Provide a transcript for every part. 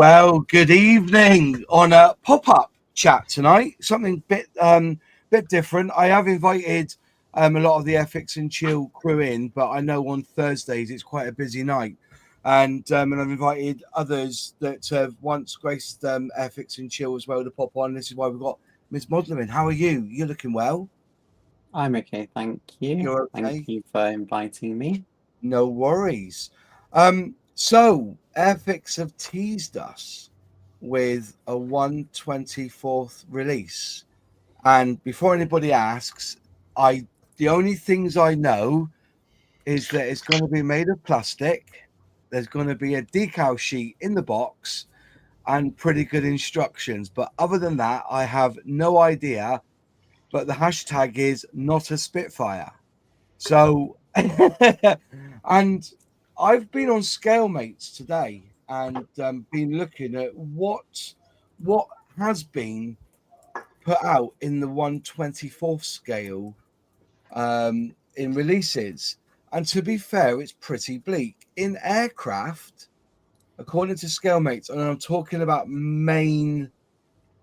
Well, good evening on a pop-up chat tonight. Something bit different. I have invited a lot of the Airfix and Chill crew in, but I know on Thursdays it's quite a busy night, and I've invited others that have once graced Airfix and Chill as well to pop on. This is why we've got Miss Modlin. How are you? You're looking well. I'm okay, thank you. You're Thank okay. you for inviting me. No worries. So Airfix have teased us with a 1/24th release. And before anybody asks, I the only things I know is that it's going to be made of plastic. There's going to be a decal sheet in the box and pretty good instructions. But other than that, I have no idea. But the hashtag is not a Spitfire. So, and I've been on Scalemates today and been looking at what has been put out in the 1/24th scale in releases. And to be fair, it's pretty bleak. In aircraft, according to Scalemates, and I'm talking about main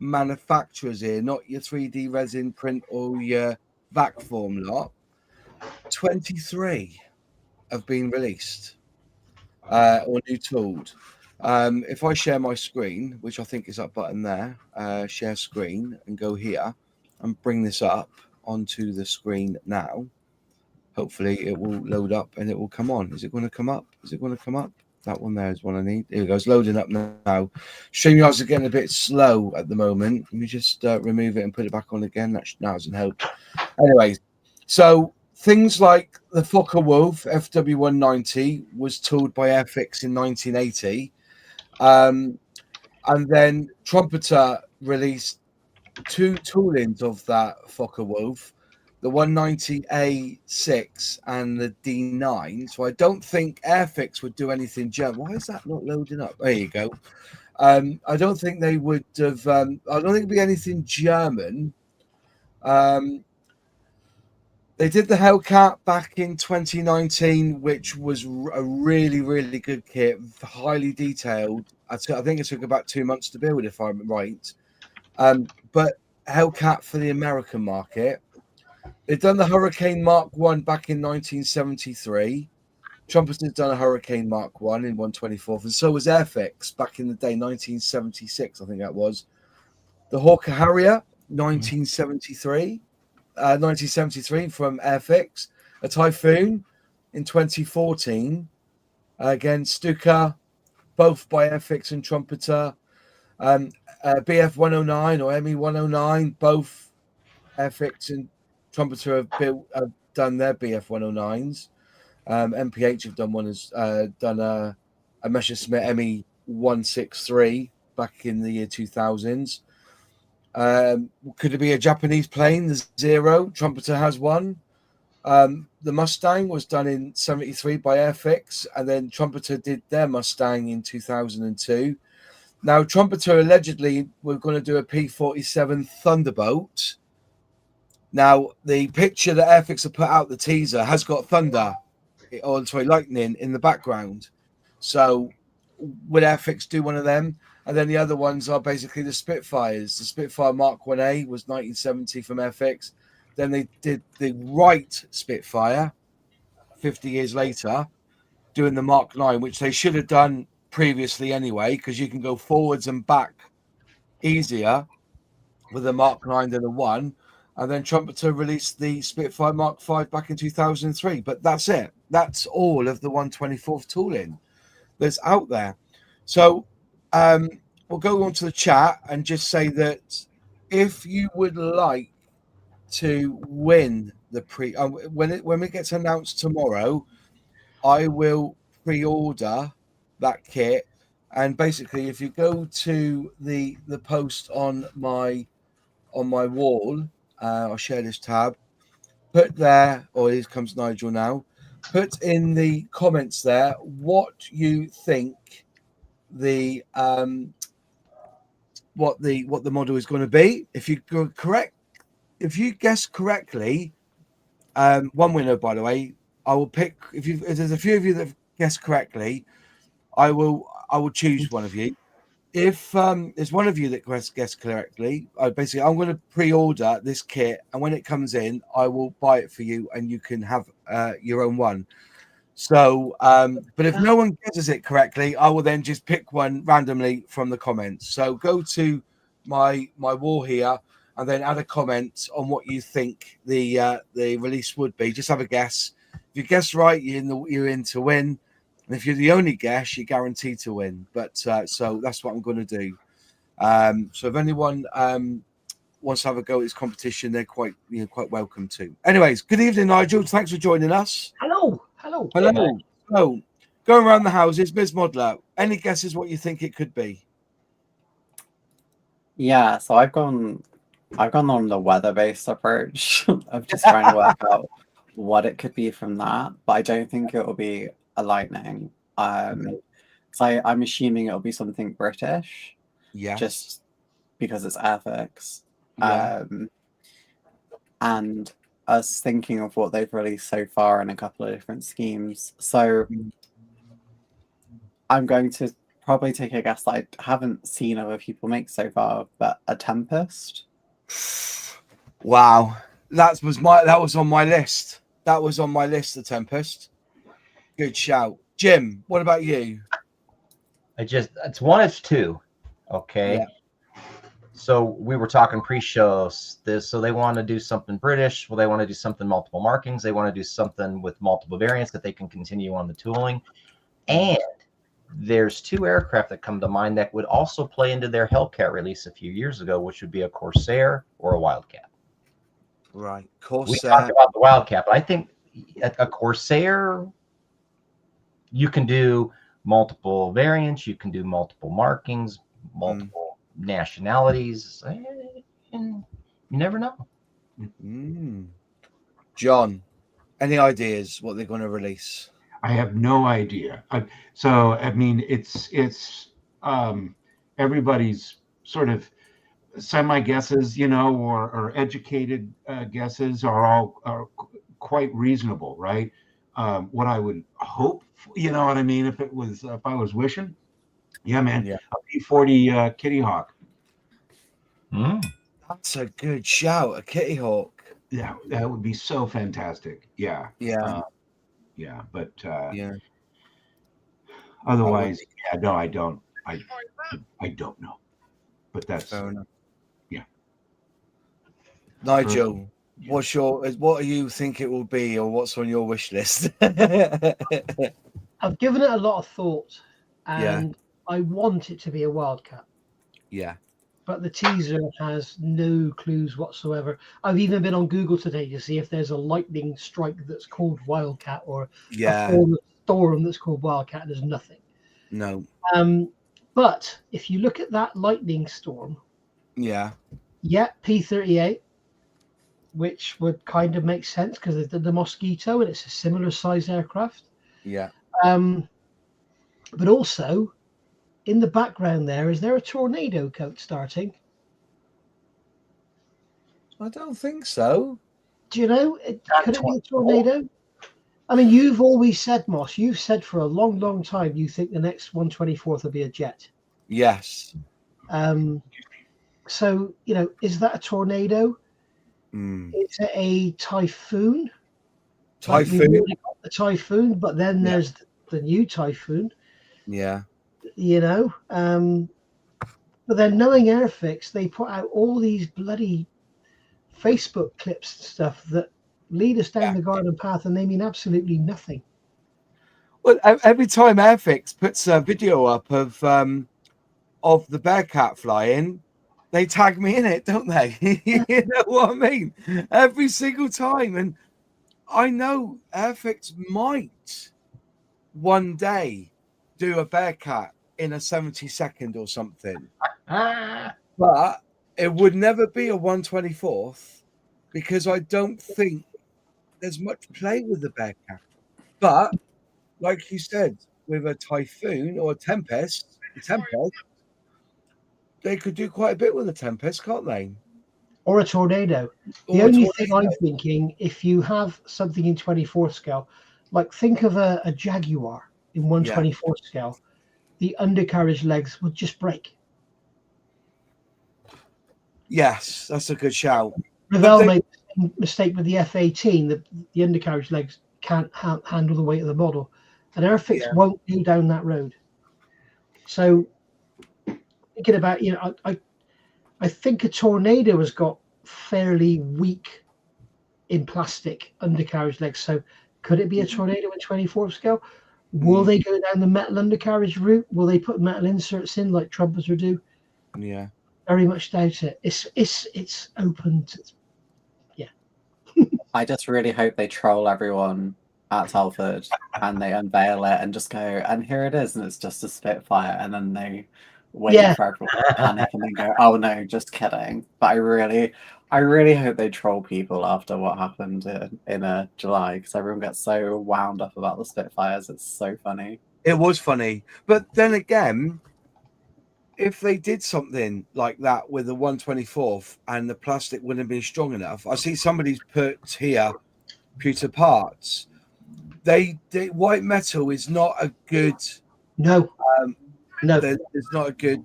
manufacturers here, not your 3D resin print or your vac form lot, 23 have been released or new tooled. If I share my screen, which I think is that button there, share screen and go here and bring this up onto the screen now. Hopefully it will load up and it will come on. Is it going to come up? Is it going to come up? That one there is one I need. Here we go. It's loading up now. StreamYards are getting a bit slow at the moment. Let me just remove it and put it back on again. That doesn't help. Anyways, so things like the Fokker Wolf FW190 was tooled by Airfix in 1980. And then Trumpeter released two toolings of that Fokker Wolf, the 190A6 and the D9. So I don't think Airfix would do anything German. Why is that not loading up? There you go. I don't think they would have. I don't think it'd be anything German. They did the Hellcat back in 2019, which was a really, really good kit, highly detailed. I think it took about 2 months to build, if I'm right. But Hellcat for the American market. They've done the Hurricane Mark 1 back in 1973. Trumpeter's done a Hurricane Mark 1 in 1/24th, and so was Airfix back in the day, 1976, I think that was. The Hawker Harrier, 1973. 1973 from Airfix, a Typhoon in 2014. Again, Stuka, both by Airfix and Trumpeter. BF 109 or ME 109, both Airfix and Trumpeter have done their BF 109s. MPH have done one as done a Messerschmitt ME 163 back in the year 2000s. Could it be a Japanese plane? The Zero, Trumpeter has one. The Mustang was done in 73 by Airfix, and then Trumpeter did their Mustang in 2002. Now, Trumpeter allegedly were going to do a P-47 Thunderbolt. Now, the picture that Airfix have put out, the teaser, has got thunder, or sorry, lightning in the background. So, would Airfix do one of them? And then the other ones are basically the Spitfires. The Spitfire Mark 1A was 1970 from Airfix. Then they did the Wright Spitfire 50 years later, doing the Mark 9, which they should have done previously anyway, because you can go forwards and back easier with the Mark 9 than the 1. And then Trumpeter released the Spitfire Mark 5 back in 2003. But that's it. That's all of the 1/24th tooling that's out there. So we'll go on to the chat and just say that if you would like to win the when it gets announced tomorrow, I will pre-order that kit. And basically, if you go to the post on my wall, I'll share this tab. Put there, or here comes Nigel now. Put in the comments there what you think the what the model is going to be. If you go correct, if you guess correctly, one winner, by the way, I will pick. If there's a few of you that have guessed correctly, I will choose one of you. if there's one of you that guessed correctly, I'm going to pre-order this kit, and when it comes in, I will buy it for you, and you can have your own one. So, but if no one guesses it correctly, I will then just pick one randomly from the comments. So go to my wall here, and then add a comment on what you think the release would be. Just have a guess. If you guess right, you're in to win. And if you're the only guess, you're guaranteed to win. But so that's what I'm going to do. So if anyone wants to have a go at this competition, they're quite welcome to. Anyways, good evening, Nigel. Thanks for joining us. Hello. So going around the houses, Ms. Modler, any guesses what you think it could be? Yeah, so I've gone on the weather-based approach of just trying to work out what it could be from that, but I don't think it will be a lightning. So I'm assuming it'll be something British. Yeah. Just because it's Airfix. Yeah. And us thinking of what they've released so far in a couple of different schemes. So I'm going to probably take a guess that I haven't seen other people make so far, but a Tempest. Wow. That was on my list. That was on my list, the Tempest. Good shout. Jim, what about you? It's one of two. Okay. Yeah. So we were talking pre-shows. So they want to do something British. Well, they want to do something multiple markings. They want to do something with multiple variants that they can continue on the tooling. And there's two aircraft that come to mind that would also play into their Hellcat release a few years ago, which would be a Corsair or a Wildcat. Right. Corsair. We talked about the Wildcat, but I think a Corsair, you can do multiple variants. You can do multiple markings, multiple nationalities. You never know. John, any ideas what they're going to release? I have no idea. So I mean, it's everybody's sort of semi guesses, or educated guesses are quite reasonable, right? What I would hope, what I mean, if I was wishing, yeah, man, a P-40 Kitty Hawk. That's a good shout, a Kitty Hawk. Yeah, that would be so fantastic. Yeah. But otherwise, no, I don't. I don't know. But that's fair enough. Yeah. Nigel, what do you think it will be, or what's on your wish list? I've given it a lot of thought, and I want it to be a Wildcat. Yeah. But the teaser has no clues whatsoever. I've even been on Google today to see if there's a lightning strike that's called Wildcat or a form of storm that's called Wildcat. There's nothing. No. But if you look at that lightning storm, P-38, which would kind of make sense because they did the Mosquito and it's a similar size aircraft. Yeah. But also, in the background is there a tornado coat starting? I don't think so. Do you know? Could it be a tornado? I mean, you've always said, Moss, you've said for a long, long time you think the next 124th will be a jet. Yes. So, is that a tornado? Is it a typhoon? Typhoon. Like a typhoon, but then there's the new typhoon. Yeah. But then knowing Airfix, they put out all these bloody Facebook clips and stuff that lead us down the garden path, and they mean absolutely nothing. Well, every time Airfix puts a video up of the Bearcat flying, they tag me in it, don't they? You know what I mean? Every single time. And I know Airfix might one day do a Bearcat in a 70-second or something. But it would never be a 124th because I don't think there's much play with the Bearcat. But like you said, with a typhoon or a tempest, they could do quite a bit with a tempest, can't they? Or a tornado. The only thing I'm thinking, if you have something in 24 scale, like think of a Jaguar in 124 scale, the undercarriage legs would just break. Yes, that's a good shout. Revell made the mistake with the F18. The undercarriage legs can't handle the weight of the model, and Airfix won't go down that road. So thinking about, I think a Tornado has got fairly weak in plastic undercarriage legs. So could it be a Tornado in 24th scale? Will they go down the metal undercarriage route? Will they put metal inserts in like Trumpeter do? Yeah. Very much doubt it. It's open to, I just really hope they troll everyone at Telford and they unveil it and just go, and here it is, and it's just a Spitfire, and then they wait for everyone to panic and then go, oh no, just kidding. But I really hope they troll people after what happened in July, because everyone gets so wound up about the Spitfires. It's so funny. It was funny, but then again, if they did something like that with the 124th and the plastic wouldn't have been strong enough, I see somebody's put here pewter parts. They white metal is not a good. No. It's not a good,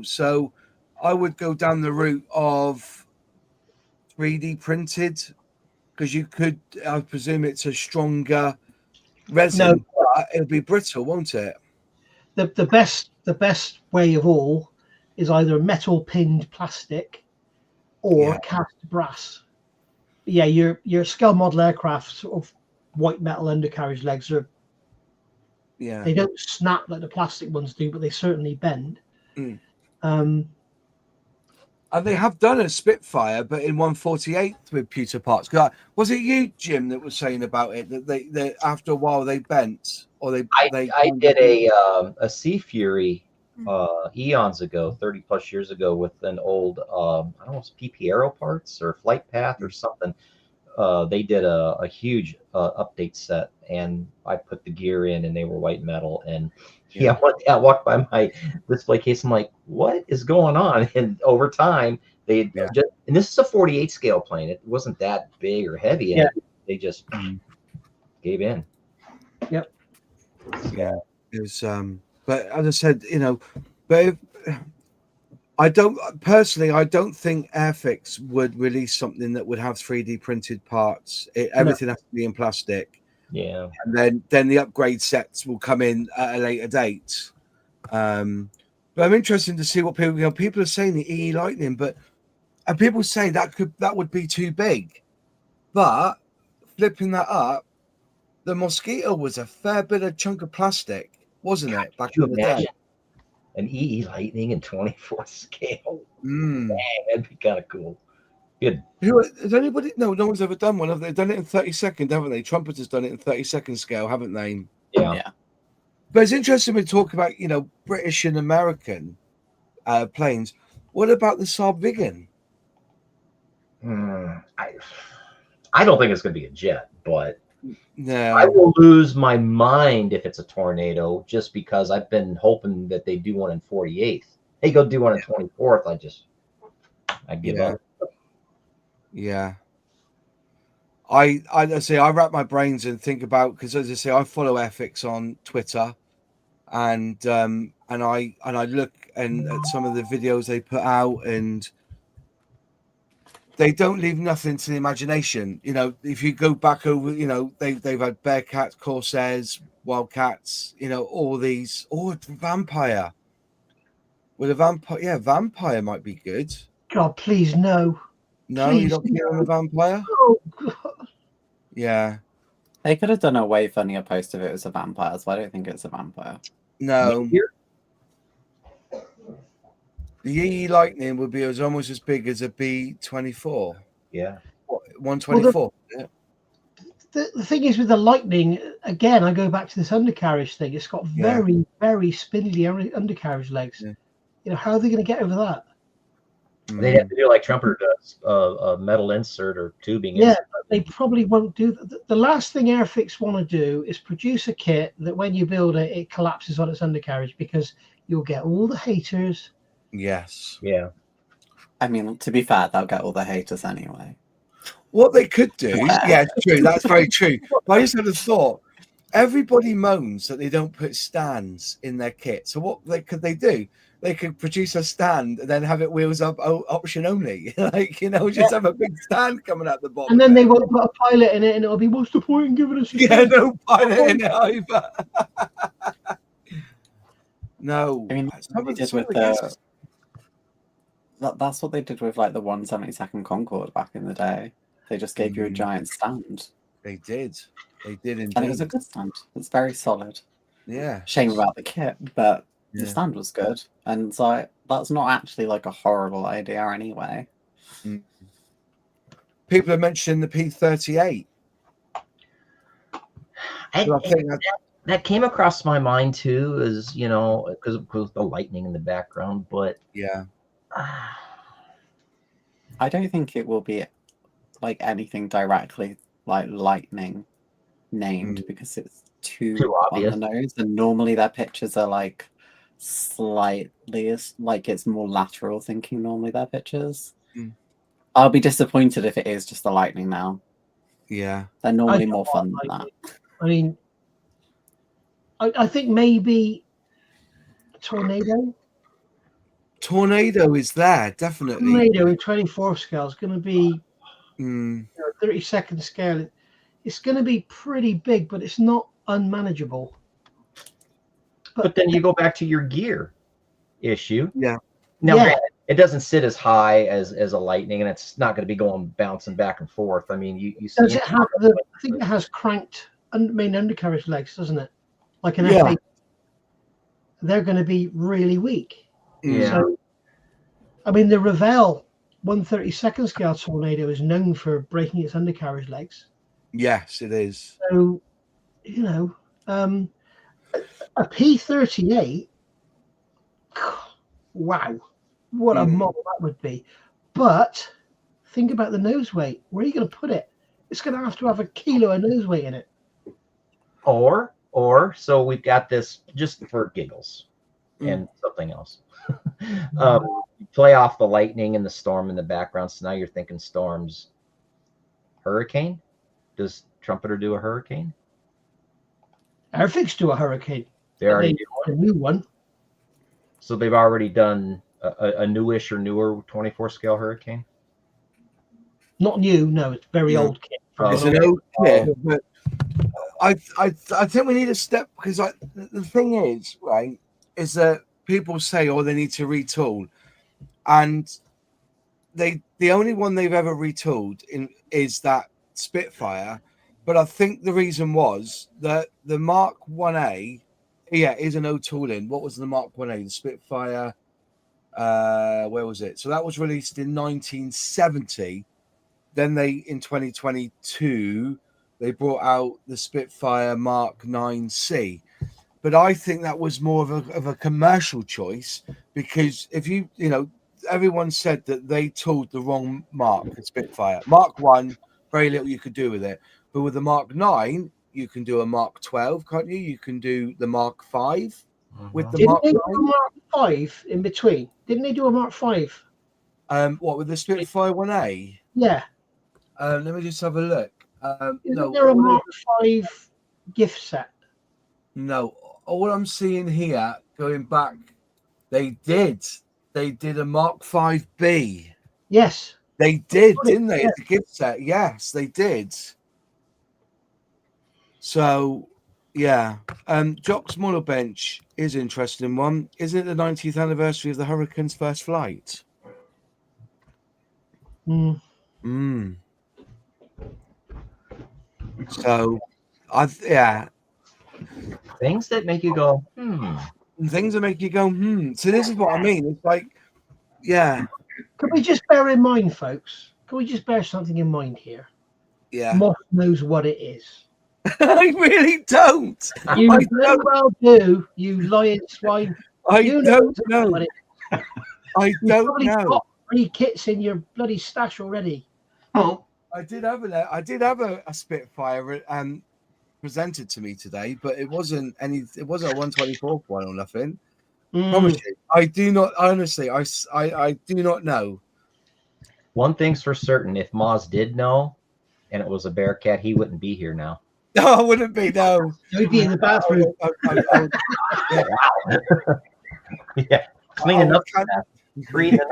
So I would go down the route of 3D printed, because you could. I presume it's a stronger resin. But it'll be brittle, won't it? The best way of all is either metal pinned plastic or cast brass. Yeah, your scale model aircraft sort of white metal undercarriage legs are. Yeah, they don't snap like the plastic ones do, but they certainly bend. And they have done a Spitfire, but in 148 with pewter parts. Was it you, Jim, that was saying about it that they after a while they bent, or they? I did a Sea Fury eons ago, 30 plus years ago, with an old I don't know, it's PP Aero parts or Flight Path or something. They did a huge update set, and I put the gear in, and they were white metal. And I walked by my display case. I'm like, what is going on? And over time, and this is a 48 scale plane. It wasn't that big or heavy. And they just gave in. Yep. Yeah. It was, but as I said, but I don't think Airfix would release something that would have 3D printed parts. Everything has to be in plastic. Yeah. And then the upgrade sets will come in at a later date. But I'm interested to see what people are saying the EE Lightning, and people say that would be too big. But flipping that up, the Mosquito was a fair bit of chunk of plastic, wasn't it? Back in the day. An EE Lightning in 24 scale. Dang, that'd be kind of cool. Good. Has anybody? No one's ever done one. They've done it in 32nd, haven't they? Trumpeter's done it in 32nd scale, haven't they? Yeah. But it's interesting we talk about, British and American planes. What about the Saab Viggen? I don't think it's going to be a jet, but no, I will lose my mind if it's a Tornado, just because I've been hoping that they do one in 48th. They go do one in 24th. I give up. Yeah. I wrap my brains and think about, because as I say, I follow Airfix on Twitter, and I look at some of the videos they put out, and they don't leave nothing to the imagination. If you go back over, they've had Bearcats, Corsairs, Wildcats, all these, Vampire. Well, Vampire might be good. God, please no. No, you're not keen on the Vampire? Oh, God. Yeah. They could have done a way funnier post if it was a Vampire, so I don't think it's a Vampire. No. The EE Lightning would be almost as big as a B-24. Yeah. 124. The thing is with the Lightning, again, I go back to this undercarriage thing. It's got very, very spindly undercarriage legs. Yeah. How are they going to get over that? They'd have to do like Trumpeter does, a metal insert or tubing. Yeah, they probably won't do that. The last thing Airfix want to do is produce a kit that when you build it, it collapses on its undercarriage, because you'll get all the haters. Yes. Yeah. I mean, to be fair, they'll get all the haters anyway. What they could do, true. That's very true. But I just had a thought. everybody moans that they don't put stands in their kit. So what could they do? They could produce a stand and then have it wheels up option only. Like, just have a big stand coming out the bottom. And then they won't put a pilot in it, and it'll be, what's the point in giving us a Yeah, no pilot in it either. No. I mean, that's what they did with like the 172nd Concorde back in the day. They just gave you a giant stand. They did indeed. And it was a good stand. It's very solid. Yeah. Shame about the kit, but the stand was good. And so that's not actually like a horrible idea anyway. People have mentioned the P-38. That came across my mind too, as because of the lightning in the background. But yeah, I don't think it will be like anything directly like lightning named because it's too obvious on the nose, and normally their pictures are like slightly like it's more lateral thinking. Normally their pictures. I'll be disappointed if it is just the lightning now. Yeah, they're normally more fun than that. I mean, I think maybe Tornado is there, definitely. Tornado in 24 scale is going to be 32nd scale. It's going to be pretty big, but it's not unmanageable. But then you go back to your gear issue. Yeah. Now, it doesn't sit as high as a Lightning, and it's not going to be bouncing back and forth. I mean, you see. Does it have I think it has cranked main undercarriage legs, doesn't it? Like an F8. They're going to be really weak. Yeah. So, I mean, the Revell 132nd scale Tornado is known for breaking its undercarriage legs. Yes, it is. So, a P-38, wow, what a model that would be. But think about the nose weight. Where are you going to put it? It's going to have a kilo of nose weight in it. Or so we've got this just for giggles and something else. Play off the lightning and the storm in the background. So now you're thinking storms. Hurricane? Does Trumpeter do a hurricane? Airfix do a hurricane. They already do a new one. So they've already done a newish or newer 24 scale hurricane? Not new, no. It's very old kit. It's an old kit, but I think we need a step, because the thing is, right, is that people say, they need to retool, and the only one they've ever retooled is that Spitfire. But I think the reason was that the Mark 1A, is an old tooling. What was the Mark 1A? The Spitfire, where was it? So that was released in 1970. Then in 2022, they brought out the Spitfire Mark 9C. But I think that was more of a commercial choice, because if everyone said that they tooled the wrong Mark for Spitfire. Mark 1, very little you could do with it. But with the Mark 9, you can do a Mark 12, can't you? You can do the Mark 5 with the Mark 9. Didn't they do a Mark 5 in between? Didn't they do a Mark 5? What, with the Spitfire 1A? Yeah. Let me just have a look. Isn't there a Mark 5 gift set? No. All I'm seeing here, going back, they did a Mark 5B. Yes. They did, didn't they? It's a gift set. Yes, they did. So, yeah. Jock's Model Bench is an interesting one. Isn't it the 90th anniversary of the Hurricane's first flight? So, things that make you go, Things that make you go, So this is what I mean. It's like, Can we just bear in mind, folks? Can we just bear something in mind here? Yeah. Moss knows what it is. I really don't. You very well do, you lying swine. I don't know. I don't know. Got 3 kits in your bloody stash already. Oh, I did have a Spitfire presented to me today, but it wasn't a 124th one or nothing. Promise you. I do not, honestly, I do not know. One thing's for certain, if Moz did know and it was a Bearcat, he wouldn't be here now. No, I wouldn't be. No, You'd be in the bathroom. Wow. Yeah, cleaning up, creating an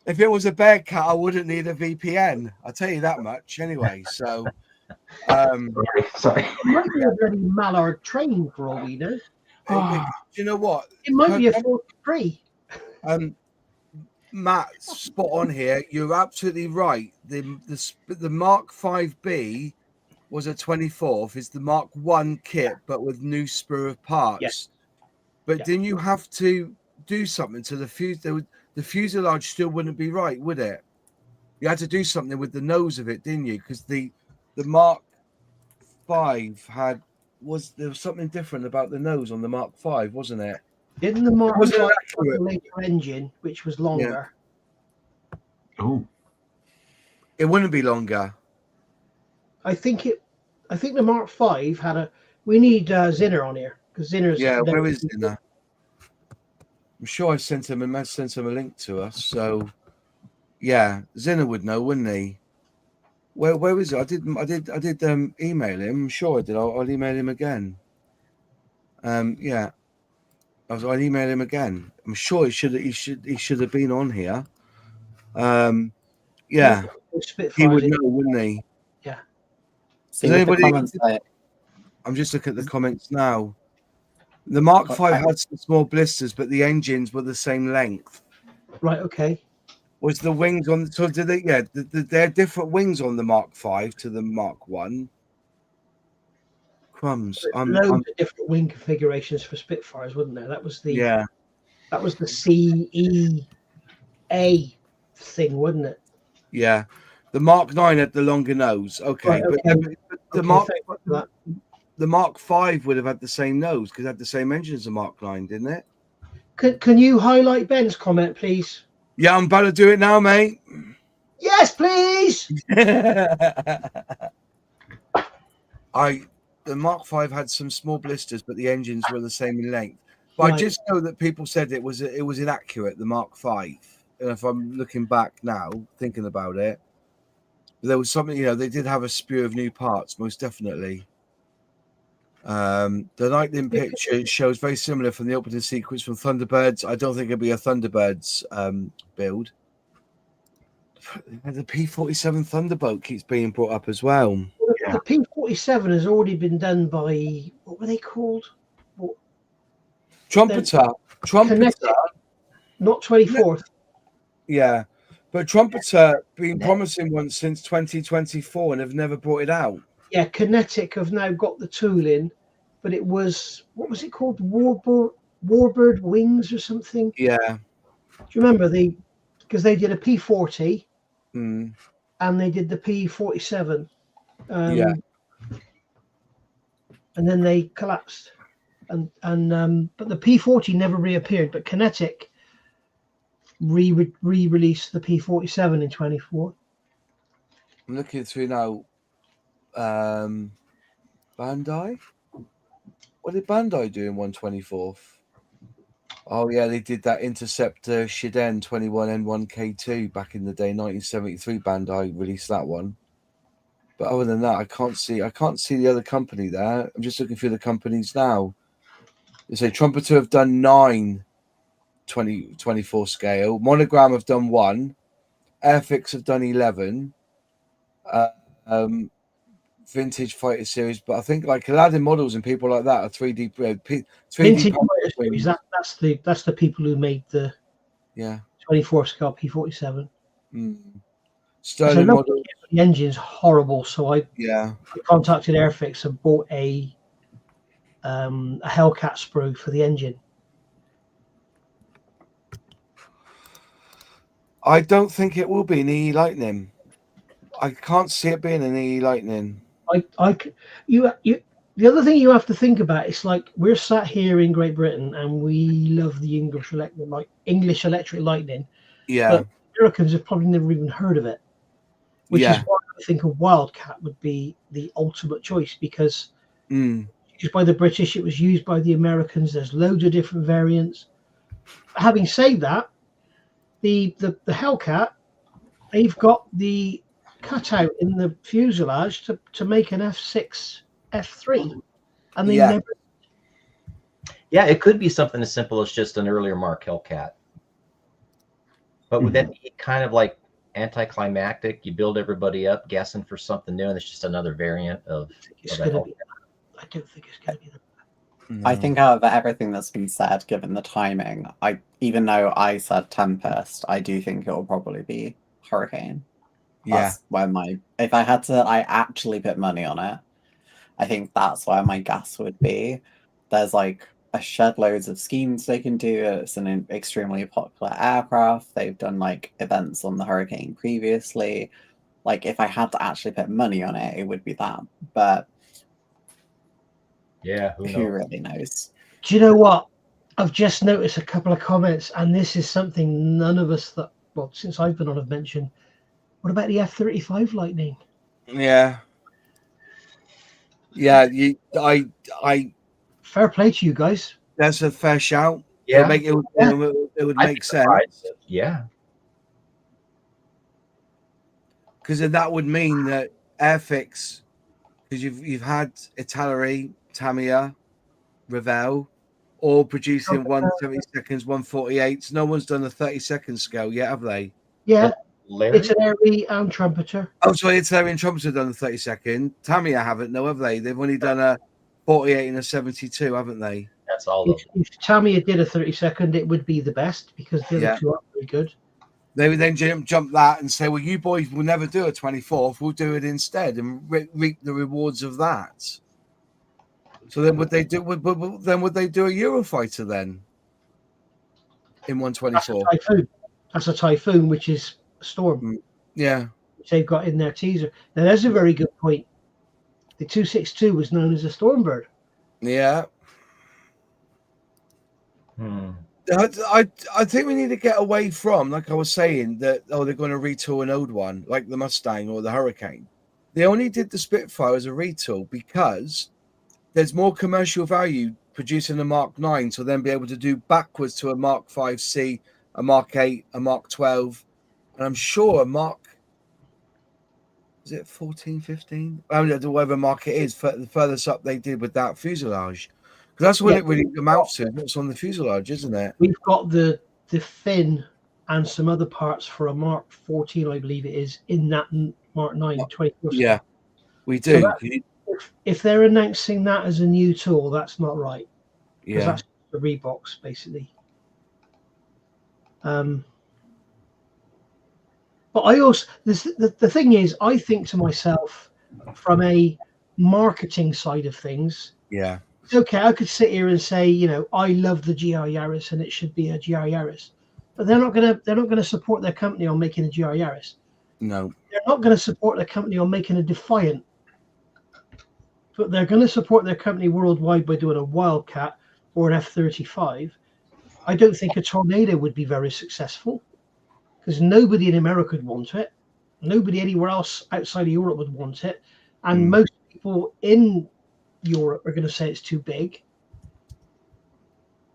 If it was a bear cat, I wouldn't need a VPN. I'll tell you that much. Anyway, so Sorry. It might be a bloody mallard train for all we know. do you know what? It might be a 43. Matt, spot on here. You're absolutely right. The Mark 5B was a 24th. It's the Mark 1 kit, but with new sprue of parts. Yes. But Yeah. didn't you have to do something to the fuselage still wouldn't be right, would it? You had to do something with the nose of it, didn't you? Because the Mark 5 there was something different about the nose on the Mark 5, wasn't it? Didn't the Mark Was it 5 accurate? have a later engine, which was longer? Oh, It wouldn't be longer. I think the Mark 5 had a. We need Zinner on here because Zinner's. Yeah, where is it now? I'm sure I sent him a link to us. So yeah, Zinner would know, wouldn't he? Where is it? I did email him. I'm sure I did. I'll email him again. Yeah. I'll email him again. I'm sure he should have been on here. Yeah. He would know, wouldn't he? Yeah. See what the comments say. I'm just looking at the comments now. The Mark 5 had some small blisters, but the engines were the same length. Right. Okay. Was the wings on? So did they? Yeah, there are different wings on the Mark 5 to the Mark 1. Crumbs. Loads of different wing configurations for Spitfires, wasn't there? That was the That was the CEA thing, wasn't it? Yeah. The Mark 9 had the longer nose. Okay, Right, okay. But the Mark 5 would have had the same nose because it had the same engine as the Mark 9, didn't it? Can you highlight Ben's comment, please? Yeah, I'm about to do it now, mate. Yes, please. The Mark 5 had some small blisters, but the engines were the same in length. But Right. I just know that people said it was inaccurate, the Mark 5. And if I'm looking back now, thinking about it, there was something, they did have a spew of new parts, most definitely. The Lightning picture shows very similar from the opening sequence from Thunderbirds. I don't think it'll be a Thunderbirds build. The P-47 Thunderbolt keeps being brought up as well. Yeah. The P-47 has already been done by, what were they called? Trumpeter, Kinetic, not 24th. yeah, but Trumpeter been promising one since 2024 and have never brought it out. Yeah, Kinetic have now got the tool in, but it was, what was it called? Warbird Wings or something? Yeah. Do you remember because they did a P-40 Mm. and they did the P-47. Yeah. And then they collapsed. But the P-40 never reappeared, but Kinetic re-released the P-47 in 24. I'm looking through now. Bandai? What did Bandai do in 124th? Oh yeah, they did that Interceptor Shiden 21N1K2 back in the day, 1973. Bandai released that one. But other than that, I can't see the other company there. I'm just looking through the companies now. They say Trumpeter have done 9 24 scale. Monogram have done 1. Airfix have done 11. Vintage Fighter Series, but I think like Aladdin models and people like that are 3D. 3D Vintage Fighter Series. That's the people who made the 24 scale P-47. Sterling model. The engine's horrible, so I contacted Airfix and bought a Hellcat sprue for the engine. I don't think it will be an EE Lightning. I can't see it being an EE Lightning. The other thing you have to think about is like we're sat here in Great Britain and we love the English electric Lightning. Yeah, but Americans have probably never even heard of it, which is why I think a Wildcat would be the ultimate choice because used by the British, it was used by the Americans. There's loads of different variants. Having said that, the Hellcat, they've got the cutout in the fuselage to make an F6, F3, and they Yeah. never. Yeah, it could be something as simple as just an earlier Mark Hellcat. But would that be kind of like anticlimactic? You build everybody up guessing for something new, and it's just another variant of It's that going to be. I don't think it's going to be that. I think out of everything that's been said, given the timing, even though I said Tempest, I do think it will probably be Hurricane. Yeah. That's where if I had to, actually put money on it, I think that's where my guess would be. There's like a shed loads of schemes they can do. It's an extremely popular aircraft. They've done like events on the Hurricane previously. Like if I had to actually put money on it, it would be that. But yeah, who really knows? Do you know what? I've just noticed a couple of comments, and this is something none of us that, well, since I've been on, have mentioned. What about the F-35 Lightning? Yeah. Yeah, I. Fair play to you guys. That's a fair shout. Yeah, it would make sense. Yeah, because that would mean that Airfix, because you've had Italeri, Tamiya, Revell, all producing 170 seconds, 148s. No one's done a 30-second scale yet, have they? Yeah, Larry? it's an Airy and Trumpeter. Oh, sorry, Italeri and Trumpeter done a 30-second. Tamiya haven't, no, have they? They've only done a 48 and a 72, haven't they? That's all. If Tamiya did a 30-second, it would be the best because the other two aren't very good. They would then jump that and say, well, you boys will never do a 24th. We'll do it instead and reap the rewards of that. So then would they do a Eurofighter then in 124? That's a Typhoon, which is a Storm. Yeah. Which they've got in their teaser. Now, there's a very good point. The 262 was known as a Stormbird. Yeah. I think we need to get away from, like I was saying, that they're going to retool an old one like the Mustang or the Hurricane. They only did the Spitfire as a retool because there's more commercial value producing a Mark 9 to then be able to do backwards to a Mark 5C, a Mark 8, a Mark 12, and I'm sure a Mark, is it 14, 15? I don't know whatever mark it is, the furthest up they did with that fuselage. Because that's what it really amounts to. What's on the fuselage, isn't it? We've got the fin and some other parts for a Mark 14, I believe it is, in that Mark 9 24. Yeah, we do. So if they're announcing that as a new tool, that's not right. Because that's the Reeboks, basically. But I also, the thing is, I think to myself, from a marketing side of things, okay, I could sit here and say, I love the GR Yaris and it should be a GR Yaris, but they're not gonna support their company on making a GR Yaris. No, they're not going to support their company on making a Defiant, but they're going to support their company worldwide by doing a Wildcat or an F-35. I don't think a Tornado would be very successful because nobody in America would want it. Nobody anywhere else outside of Europe would want it. And most people in Europe are going to say it's too big.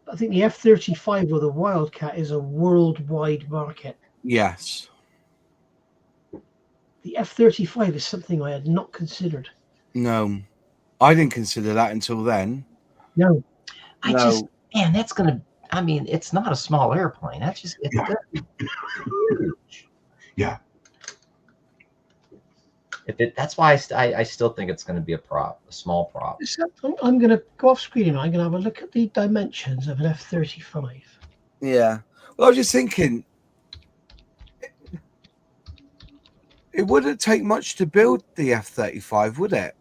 I think the F-35 or the Wildcat is a worldwide market. Yes. The F-35 is something I had not considered. No, I didn't consider that until then. No. That's going to, it's not a small airplane. That's just, it's gonna be huge. Yeah. That's why I still think it's going to be a small prop. I'm going to go off screen and I'm going to have a look at the dimensions of an F-35. Yeah. Well, I was just thinking, it wouldn't take much to build the F-35, would it?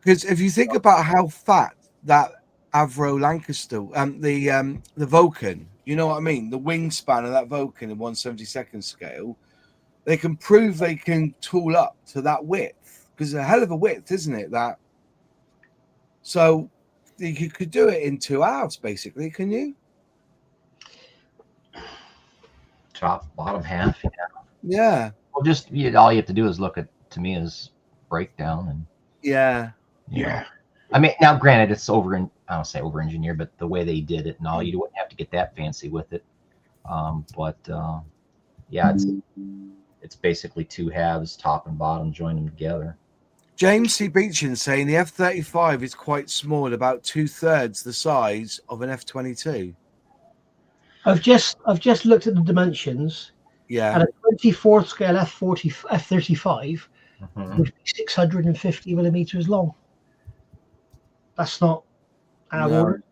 Because if you think about how fat that Avro Lancaster, the Vulcan, you know what I mean? The wingspan of that Vulcan in 1/72 scale, they can prove they can tool up to that width. Because it's a hell of a width, isn't it? That. So you could do it in 2 hours, basically, can you? Top, bottom half, yeah. Yeah. Well, just all you have to do is look at, to me, is breakdown and yeah. Now granted, it's I don't say over engineered, but the way they did it and all, you wouldn't have to get that fancy with it. It's it's basically two halves, top and bottom, join them together. James C. Beechin saying the F-35 is quite small, about 2/3 the size of an F-22. I've just looked at the dimensions. Yeah. And a 24 scale F-35 Mhm. would be 650 millimeters long. That's not our No. order.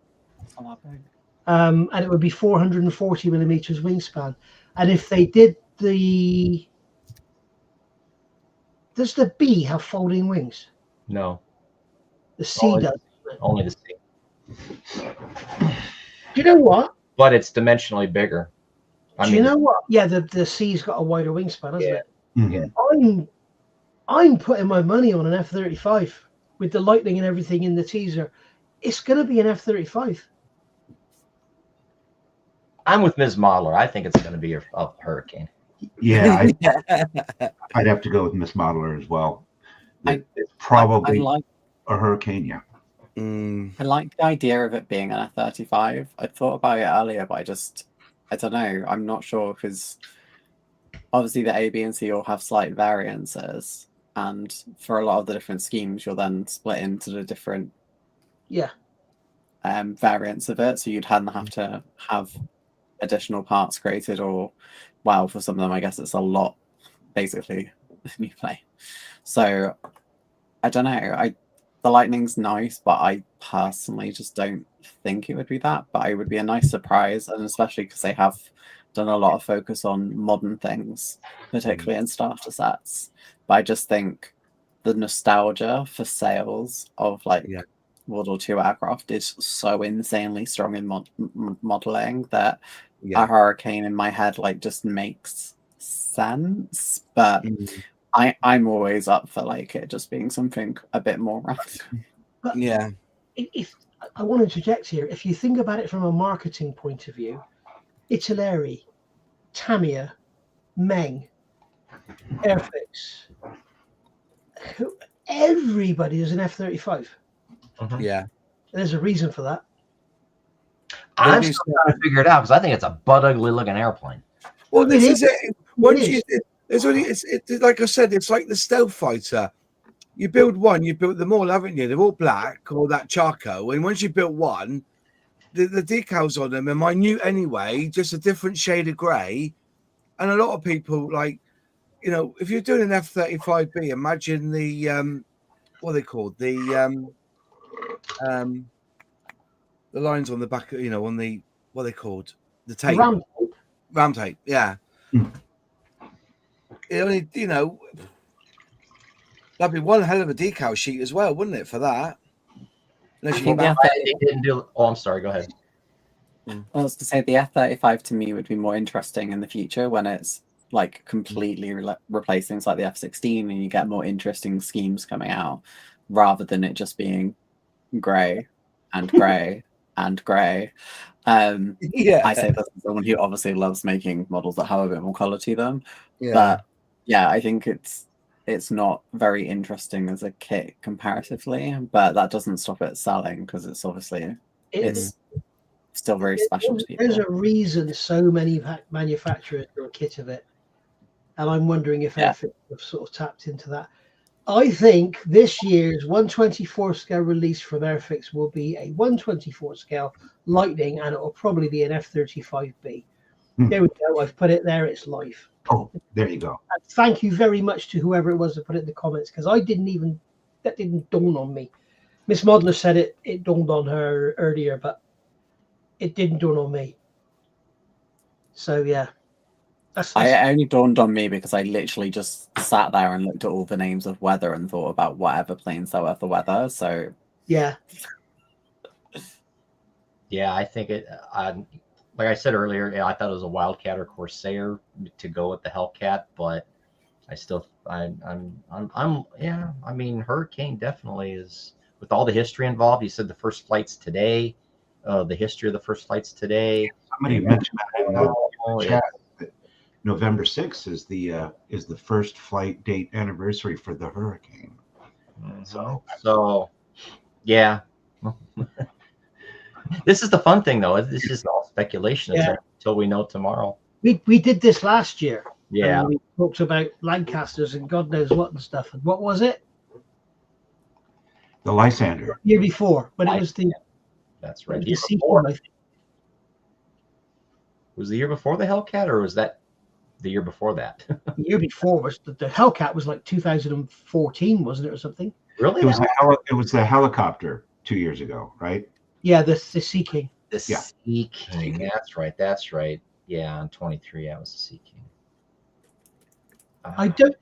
It's not that big. And it would be 440 millimeters wingspan. And if they did the, does the B have folding wings? No, The C Only- does. only the C. Do you know what? But it's dimensionally bigger. Do you know what? Yeah, the C's got a wider wingspan, hasn't Yeah. it? Mhm. I'm putting my money on an F-35 with the lightning and everything in the teaser. It's going to be an F-35. I'm with Ms. Modeler. I think it's going to be a Hurricane. Yeah, I'd have to go with Miss Modeler as well. It's I probably like a Hurricane, yeah. I like the idea of it being an F-35. I thought about it earlier, but I don't know. I'm not sure because obviously the A, B, and C all have slight variances, and for a lot of the different schemes, you're then split into the different Yeah. variants of it. So you'd have to have additional parts created, or well, for some of them, I guess it's a lot, basically, new play. So I don't know. The Lightning's nice, but I personally just don't think it would be that. But it would be a nice surprise, and especially because they have done a lot of focus on modern things, particularly in starter sets. But I just think the nostalgia for sales of like World War II aircraft is so insanely strong in modeling that a Hurricane in my head like just makes sense. But I'm always up for like it just being something a bit more random. But Yeah. if I want to interject here, if you think about it from a marketing point of view, Italeri, Tamiya, Meng, Airfix, everybody is an F-35. Yeah. There's a reason for that. I'm still trying to figure it out because I think it's a butt ugly looking airplane. Well, this It is it. Once you, there's only it's like I said, it's like the stealth fighter. You build one, you built them all, haven't you? They're all black or that charcoal. And once you built one, the decals on them are minute anyway, just a different shade of grey. And a lot of people like, you know, if you're doing an F-35B, imagine the what are they called? The lines on the back, you know, on the what are they called? The tape. Ram tape, yeah. It only, you know, that'd be one hell of a decal sheet as well, wouldn't it, for that? Unless you They didn't do. Oh, I'm sorry. Go ahead. I was to say the F-35 to me would be more interesting in the future when it's like completely replacing things like the F-16 and you get more interesting schemes coming out rather than it just being grey and grey and grey. I say this as someone who obviously loves making models that have a bit more colour to them. But yeah, I think it's not very interesting as a kit comparatively, but that doesn't stop it selling because it's obviously it's still very special to people. There's a reason so many manufacturers do a kit of it, and I'm wondering if Airfix have sort of tapped into that. I think this year's 124 scale release from Airfix will be a 124 scale Lightning, and it will probably be an F-35B. There we go. I've put it there. It's live. Oh, there you go. And thank you very much to whoever it was that put it in the comments, because that didn't dawn on me. Miss Modeler said it dawned on her earlier, but it didn't dawn on me. So yeah. It only dawned on me because I literally just sat there and looked at all the names of weather and thought about whatever planes there were for weather. So yeah. Yeah, I think it. Like I said earlier, I thought it was a Wildcat or Corsair to go with the Hellcat, but I still, yeah. I mean, Hurricane definitely is with all the history involved. You said the first flight's today. The history of the first flights today. Somebody mentioned that in the chat. November 6th is the first flight date anniversary for the Hurricane. So yeah. This is the fun thing, though. This is all speculation until we know tomorrow. We did this last year. Yeah. And we talked about Lancasters and God knows what and stuff. And what was it? The Lysander. The year before, but it was the That's right. the The year Seaquin, before. I think. Was the year before the Hellcat, or was that the year before that? The year before was the Hellcat was like 2014, wasn't it, or something? Really? It was the helicopter 2 years ago, right? Yeah, the Sea King. The Yeah. Sea King. That's right. That's right. Yeah, on 23, I was the Sea King. I don't.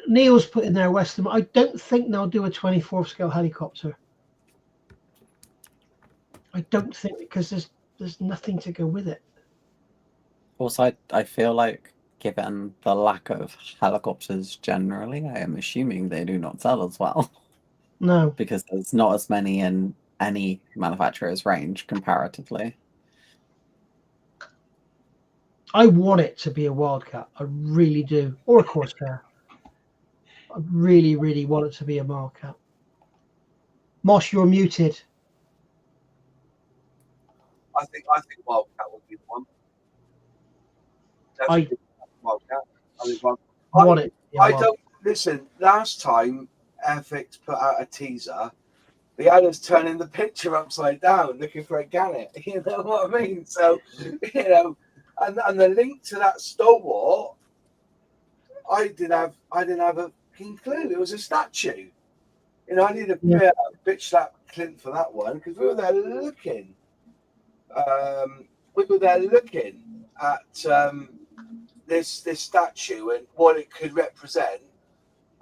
Neil's put in there Western. I don't think they'll do a 24 scale helicopter. I don't think, because there's nothing to go with it. Also, I feel like, given the lack of helicopters generally, I am assuming they do not sell as well. No. Because there's not as many in any manufacturer's range comparatively. I want it to be a Wildcat. I really do. Or a Corsair. I really, really want it to be a Wildcat. Mosh, you're muted. I think Wildcat would be the one. I Definitely Wildcat. I think Wildcat. want it. to be a I Wildcat. don't listen. Last time Airfix put out a teaser, they had us turning the picture upside down looking for a Gannet. You know what I mean? So, you know, and the link to that Stalwart, I didn't have a fucking clue. It was a statue. You know, I need to bitch slap Clint for that one, because we were there looking. We were there looking at this statue and what it could represent.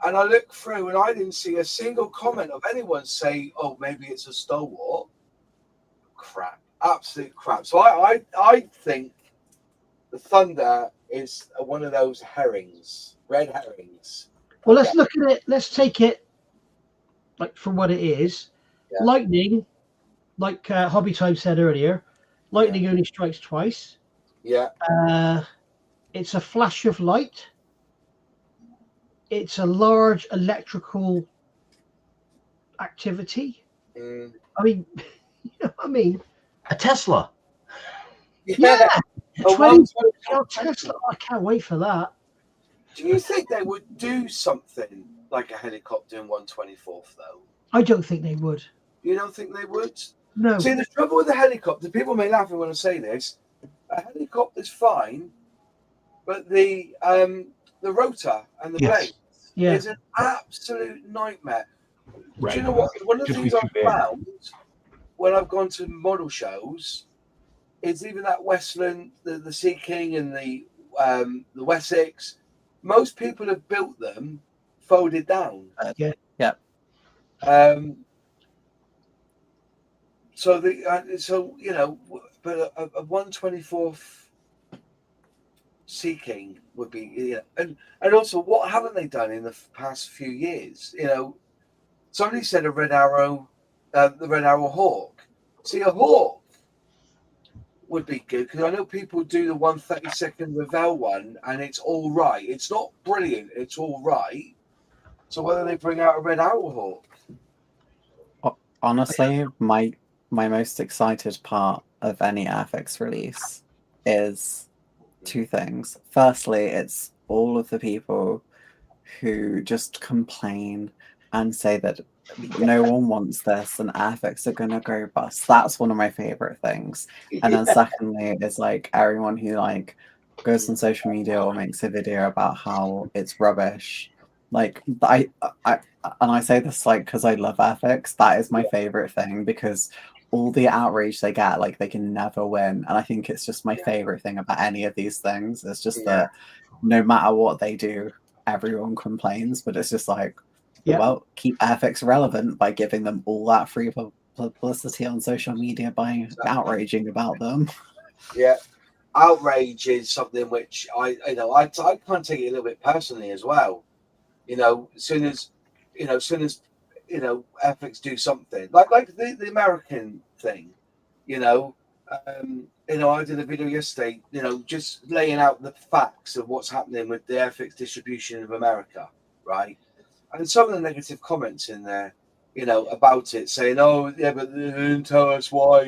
And I looked through and I didn't see a single comment of anyone say, "Oh, maybe it's a Stalwart." Crap, absolute crap. So I think the Thunder is one of those herrings, red herrings. Well, let's look at it. Let's take it like for what it is. Yeah. Lightning, like Hobby Time said earlier, lightning only strikes twice. Yeah. It's a flash of light. It's a large electrical activity. Mm. I mean, you know what I mean? A Tesla. Yeah. Oh, 20 well, Tesla. I can't wait for that. do you think they would do something like a helicopter in 1/24th though? I don't think they would. You don't think they would? No. See, the trouble with the helicopter, people may laugh when I say this, a helicopter's fine, but the rotor and the blade is an absolute nightmare. Right. Do you know what? One of the Just things be I've too big. found when I've gone to model shows is even that Westland, the Sea King and the Wessex, most people have built them folded down. Yeah. So you know, but a 1/24th Sea King would be, you know, and also what haven't they done in the past few years? You know, somebody said a Red Arrow, the Red Arrow Hawk. See, a Hawk would be good because I know people do the 1/32 Revell one, and it's all right. It's not brilliant. It's all right. So whether they bring out a Red Arrow Hawk, honestly, my most excited part of any Airfix release is two things. Firstly, it's all of the people who just complain and say that no one wants this and Airfix are gonna go bust. That's one of my favorite things. And then secondly, it's like everyone who like goes on social media or makes a video about how it's rubbish. Like I say this like because I love Airfix. That is my favorite thing because all the outrage they get, like they can never win. And I think it's just my favorite thing about any of these things. It's just that no matter what they do, everyone complains, but it's just like, well, keep Airfix relevant by giving them all that free publicity on social media by outraging about them. Yeah, outrage is something which I kind of take it a little bit personally as well. You know, as soon as Airfix do something like the American thing, I did a video yesterday, just laying out the facts of what's happening with the Airfix distribution of America, right? And some of the negative comments in there, about it, saying, "Oh, yeah, but they didn't tell us why,"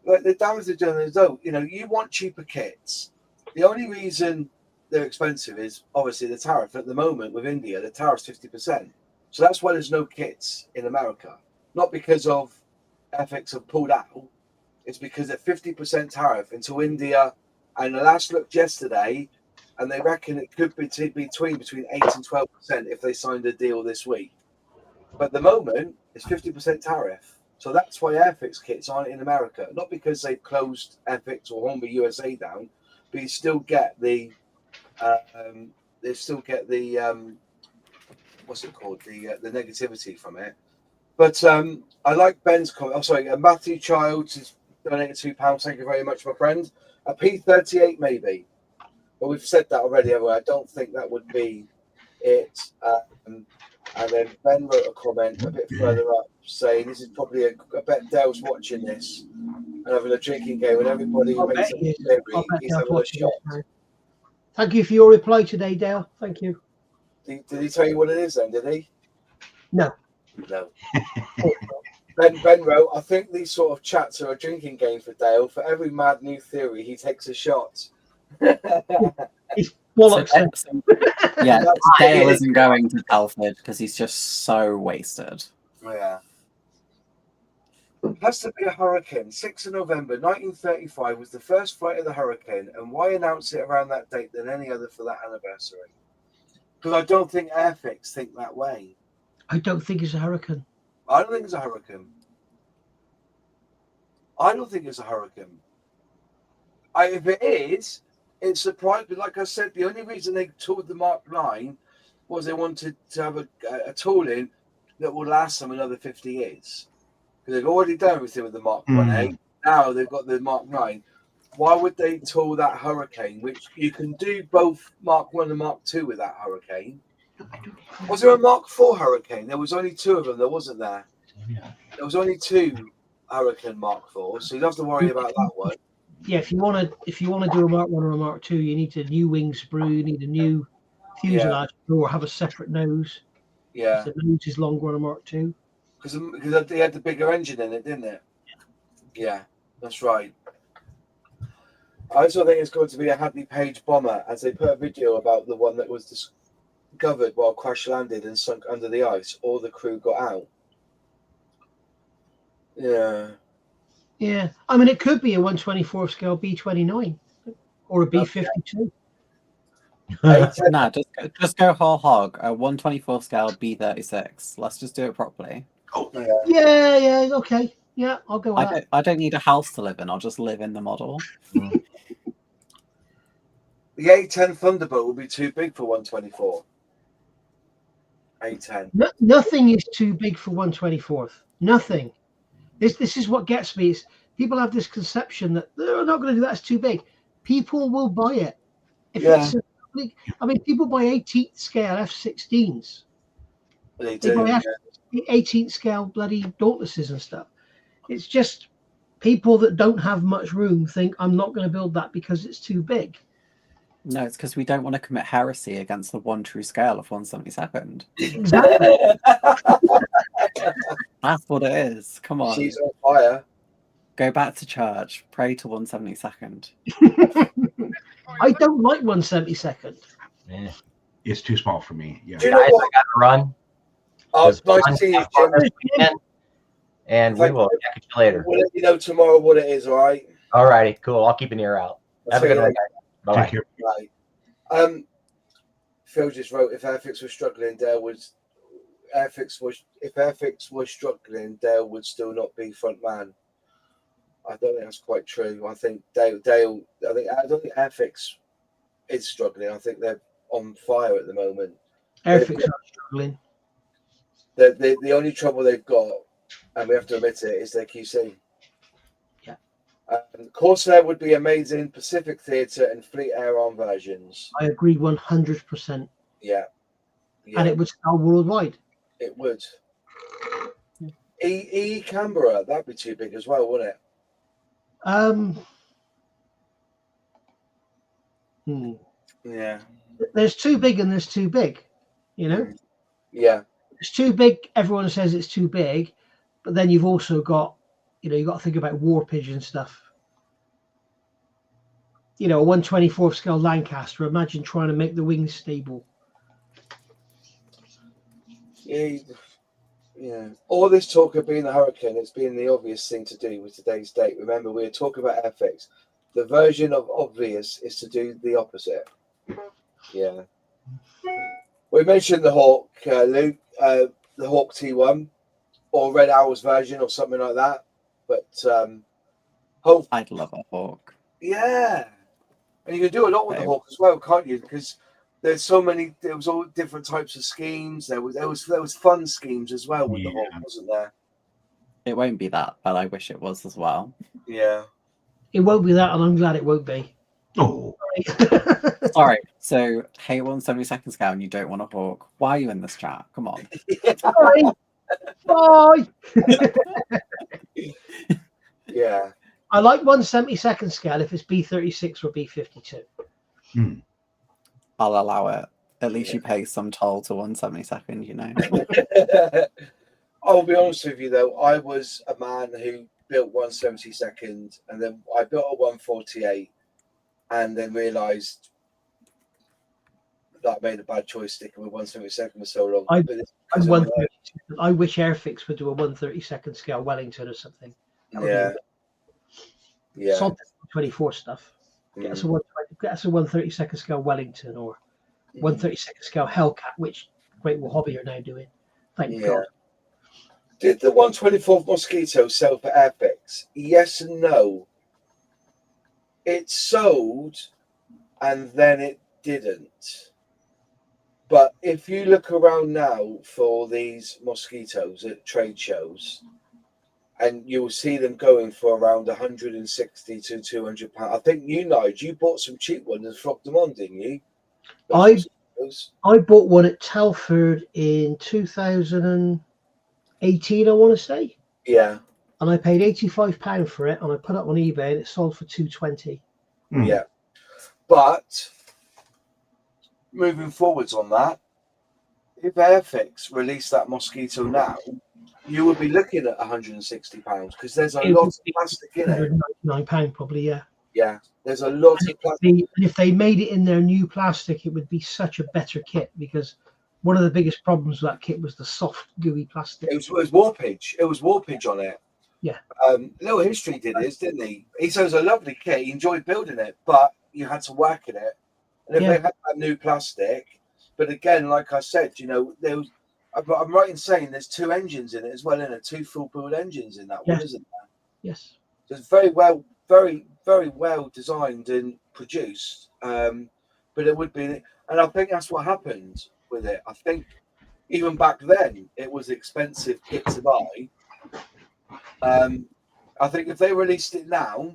like the damage they're doing is, you want cheaper kits. The only reason they're expensive is obviously the tariff. At the moment with India, the tariff's 50%. So that's why there's no kits in America. Not because of Airfix have pulled out. It's because they're 50% tariff into India. And the last looked yesterday, and they reckon it could be between 8 and 12% if they signed a deal this week. But at the moment, it's 50% tariff. So that's why Airfix kits aren't in America. Not because they've closed Airfix or Hornby USA down, but you still get the what's it called? The negativity from it. But I like Ben's comment. Oh, sorry, Matthew Childs has donated £2. Thank you very much, my friend. A P38 maybe. But we've said that already. I don't think that would be it. And then Ben wrote a comment a bit further up saying this is probably I bet Dale's watching this and having a drinking game and everybody who makes it he's having a shot. Thank you for your reply today, Dale. Thank you. Did he tell you what it is then, did he? No. No. Ben wrote, I think these sort of chats are a drinking game for Dale. For every mad new theory, he takes a shot. He's bollocks. Yeah, Dale isn't going to Telford because he's just so wasted. Yeah. It has to be a hurricane. 6th of November 1935 was the first flight of the hurricane. And why announce it around that date than any other for that anniversary? Because I don't think Airfix think that way. I don't think it's a hurricane. I don't think it's a hurricane. I don't think it's a hurricane. If it is, it's surprising. Like I said, the only reason they toured the Mark 9 was they wanted to have a tooling that will last them another 50 years. Because they've already done everything with the Mark 1A. Now they've got the Mark 9. Why would they tour that Hurricane, which you can do both Mark 1 and Mark 2 with that Hurricane? Was there a Mark 4 Hurricane? There was only 2 of them, there wasn't there? There was only 2 Hurricane Mark 4, so you don't have to worry about that one. Yeah, if you want to do a Mark 1 or a Mark 2, you need a new wing sprue, you need a new fuselage, or have a separate nose. Yeah. The nose is longer on a Mark 2. Because they had the bigger engine in it, didn't it? Yeah, that's right. I also think it's going to be a Hadley Page bomber, as they put a video about the one that was discovered while crash landed and sunk under the ice. All the crew got out. Yeah. Yeah, I mean, it could be a 1/24 scale B-29 or a B-52. No, just go whole hog. A 1/24 scale B-36. Let's just do it properly. Oh, Yeah, okay. Yeah, I'll go with that. I don't need a house to live in. I'll just live in the model. The A10 Thunderbolt will be too big for 1/24. A10. Nothing is too big for 1/24. Nothing. This is what gets me. Is people have this conception that they're not going to do that. It's too big. People will buy it. I mean, people buy 18th scale F-16s. They do. Buy 18th scale bloody Dauntlesses and stuff. It's just people that don't have much room think I'm not going to build that because it's too big. No, it's because we don't want to commit heresy against the one true scale of 1/72. Exactly. That's what it is. Come on. She's on fire. Go back to church. Pray to 1/72. I don't like 1/72. Yeah. It's too small for me. Yeah. Do you know Guys, what? I got to run. Oh, it's nice to see you, Jim. And we will catch you later. We'll let you know tomorrow what it is, all right? All righty, cool. I'll keep an ear out. Have a good one, guys. Bye-bye. Take care. Right. Phil just wrote, if Airfix was struggling, if Airfix was struggling, Dale would still not be front man. I don't think that's quite true. I think I don't think Airfix is struggling. I think they're on fire at the moment. Airfix are struggling. The only trouble they've got, and we have to admit it, is their QC. Yeah. Corsair would be amazing. Pacific Theatre and Fleet Air Arm versions. I agree 100%. Yeah. And it would sell worldwide. It would. E Canberra, that'd be too big as well, wouldn't it? Yeah. There's too big and there's too big, you know? Yeah. It's too big. Everyone says it's too big, but then you've also got, you've got to think about warpage and stuff. you know, a 1/24 scale Lancaster. Imagine trying to make the wings stable. Yeah. All this talk of being a Hurricane, it's been the obvious thing to do with today's date. Remember, we were talking about Airfix. The version of obvious is to do the opposite. Yeah. We mentioned the Hawk, Luke, the Hawk T1 or Red Owl's version or something like that. But I'd love a Hawk. Yeah. And you can do a lot with the Hawk as well, can't you? Because there's so many. There was all different types of schemes. There was fun schemes as well with the Hawk, wasn't there? It won't be that, but I wish it was as well. Yeah. It won't be that, and I'm glad it won't be. Oh. Sorry. So, hey, 1/72 scale, and you don't want a Hawk. Why are you in this chat? Come on. Sorry. Bye. Yeah. I like 1/72 scale if it's B36 or B52. I'll allow it. At least you pay some toll to 1/72, you know. I'll be honest with you though, I was a man who built 1/72, and then I built a 148, and then realised that I made a bad choice sticking with 1/72 for so long. I wish Airfix would do a 1/32 scale Wellington or something. Yeah. Yeah. Salt 24 stuff. Get us a 1/32 scale Wellington or 1/32 scale Hellcat, which Great Wall Hobby are now doing. Thank God. Did the 1/24 Mosquito sell for Airfix? Yes and no. It sold, and then it didn't. But if you look around now for these mosquitoes at trade shows, and you will see them going for around 160 to 200 pounds. I think Nigel, you bought some cheap ones and flopped them on, didn't you? I bought one at Telford in 2018, I want to say. Yeah. And I paid £85 for it, and I put it on eBay, and it sold for $220. Yeah. But moving forwards on that, if Airfix released that mosquito now, you would be looking at £160 because there's a lot of plastic in it. £199 probably, yeah. Yeah, there's a lot of plastic. And if they made it in their new plastic, it would be such a better kit, because one of the biggest problems with that kit was the soft, gooey plastic. It was warpage. It was warpage on it. Yeah. Little History did his, didn't he? He said it was a lovely kit. He enjoyed building it, but you had to work at it. And if they had that new plastic, but again, like I said, you know, there was. I'm right in saying there's two engines in it as well, and two full build engines in that one, isn't there? Yes. So it's very well, very well designed and produced. But it would be, and I think that's what happened with it. I think even back then it was expensive kit to buy. I think if they released it now,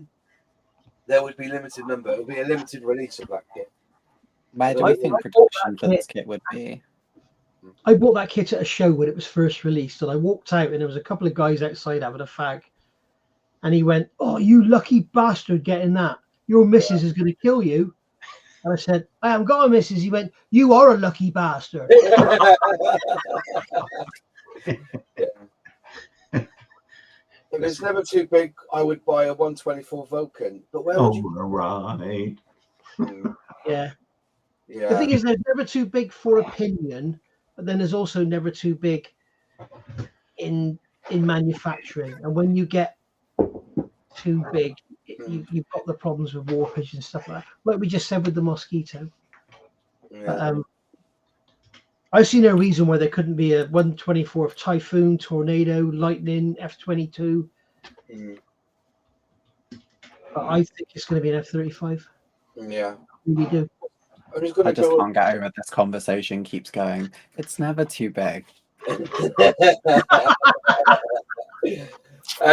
there would be limited number. It would be a limited release of that kit. Where do we think production for this kit would be? I bought that kit at a show when it was first released, and I walked out, and there was a couple of guys outside having a fag, and he went, "Oh, you lucky bastard getting that. Your missus is going to kill you." And I said, "I haven't got a missus." He went, "You are a lucky bastard." If it's never too big, I would buy a 124 Vulcan. But where would you? Right. Yeah. Yeah. The thing is, they're never too big for opinion, but then there's also never too big in manufacturing. And when you get too big, you've got the problems with warpage and stuff like that. Like we just said with the Mosquito. Yeah. I see no reason why there couldn't be a 124 of Typhoon, Tornado, Lightning, F-22. But I think it's going to be an F-35. Yeah. I really do. I just can't get over this conversation keeps going. It's never too big.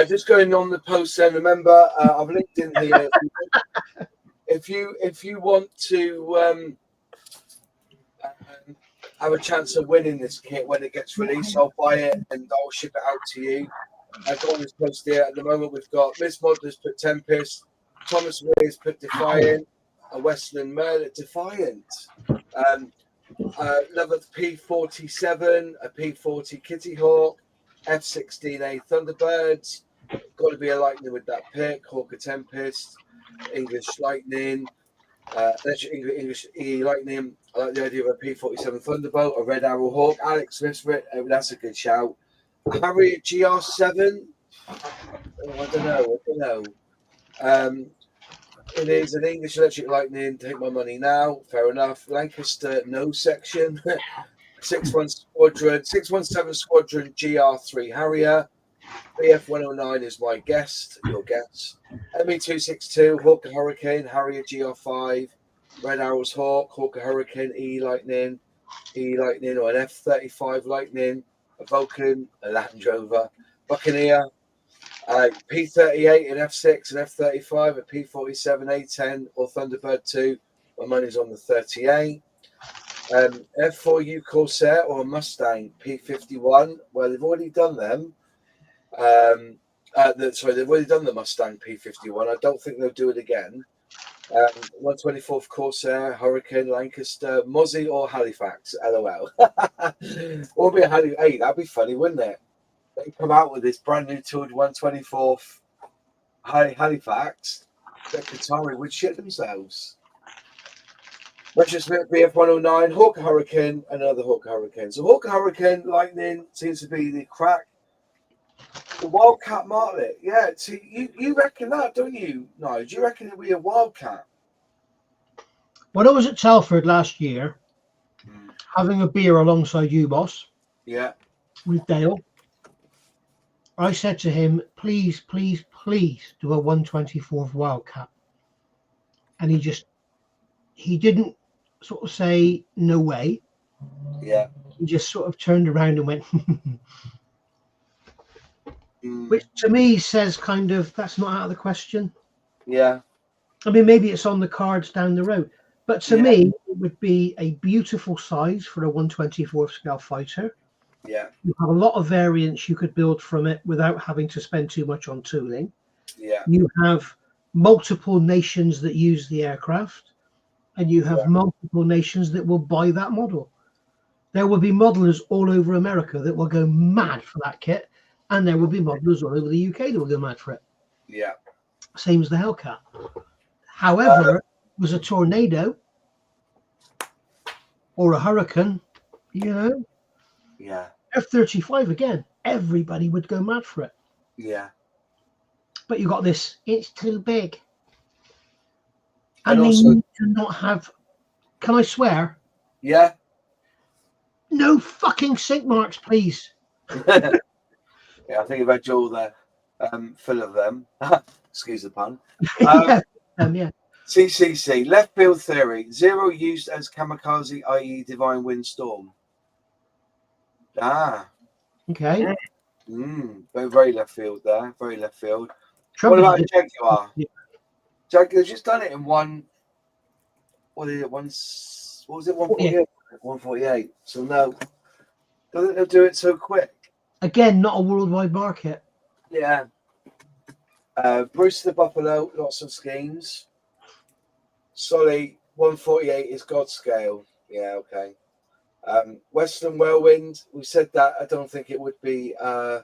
Just going on the post then, remember, I've linked in here. If you want to have a chance of winning this kit when it gets released, I'll buy it and I'll ship it out to you. I've got this post here. At the moment, we've got Miss Modler's put Tempest, Thomas Ray's put Defiant, a Westland Merlin Defiant, another P47, a P40 Kitty Hawk, F16A Thunderbirds. Got to be a Lightning with that pick, Hawker Tempest, English Lightning, English E Lightning. I like the idea of a P-47 Thunderbolt, a Red Arrow Hawk. Alex Smith's that's a good shout. Harrier GR7. Oh, I don't know. It is an English Electric Lightning. Take my money now. Fair enough. Lancaster no section. 617 Squadron GR3 Harrier. BF 109 is my guest. Your guess. ME262 Hawker Hurricane Harrier GR5. Red Arrows Hawk Hawker Hurricane E Lightning or an F-35 Lightning. A Vulcan, a Land Rover, Buccaneer. P-38 and F6 and F-35, a P-47, A-10 or Thunderbird 2. My money's on the 38. F4U Corsair or a Mustang P-51. Well, they've already done them. They've already done the Mustang P-51. I don't think they'll do it again. 124th Corsair, Hurricane, Lancaster, Mozzie or Halifax. LOL. Or be a Halifax. Hey, that'd be funny, wouldn't it? They come out with this brand new tooled 124th Halifax. That Qatari would shit themselves. Richard Smith BF 109, Hawker Hurricane, another Hawker Hurricane. So Hawker Hurricane Lightning seems to be the crack. The Wildcat Martlet, yeah. See, you reckon that, don't you? No, do you reckon it'll be a Wildcat? When I was at Telford last year, having a beer alongside you, boss, with Dale, I said to him, please, please, please do a 124th Wildcat. And he didn't sort of say, no way. Yeah. He just sort of turned around and went, which to me says kind of, that's not out of the question. Yeah. I mean, maybe it's on the cards down the road. But to me, it would be a beautiful size for a 124th scale fighter. Yeah. You have a lot of variants you could build from it without having to spend too much on tooling. Yeah. You have multiple nations that use the aircraft, and you have multiple nations that will buy that model. There will be modelers all over America that will go mad for that kit, and there will be modelers all over the UK that will go mad for it. Yeah. Same as the Hellcat. However, was a Tornado or a Hurricane, you know, Yeah. F-35 again, everybody would go mad for it. Yeah. But you got this, it's too big. And And they also, need to not have, can I swear? yeah. No fucking sink marks, please. Yeah, I think I've had all there, full of them. Excuse the pun. Yeah. CCC, left field theory. Zero used as kamikaze, i.e. Divine Windstorm. Okay. Very left field there. Very left field. Trouble What about is- Jaguar? Yeah. Jaguar's just done it in one. What is it? What was it? 148. 148. So no, I think they'll do it so quick. Again, not a worldwide market. Yeah. Bruce the Buffalo, lots of schemes. Solly 148 is God scale. Yeah, okay. Western Whirlwind, we said that. I don't think it would be. I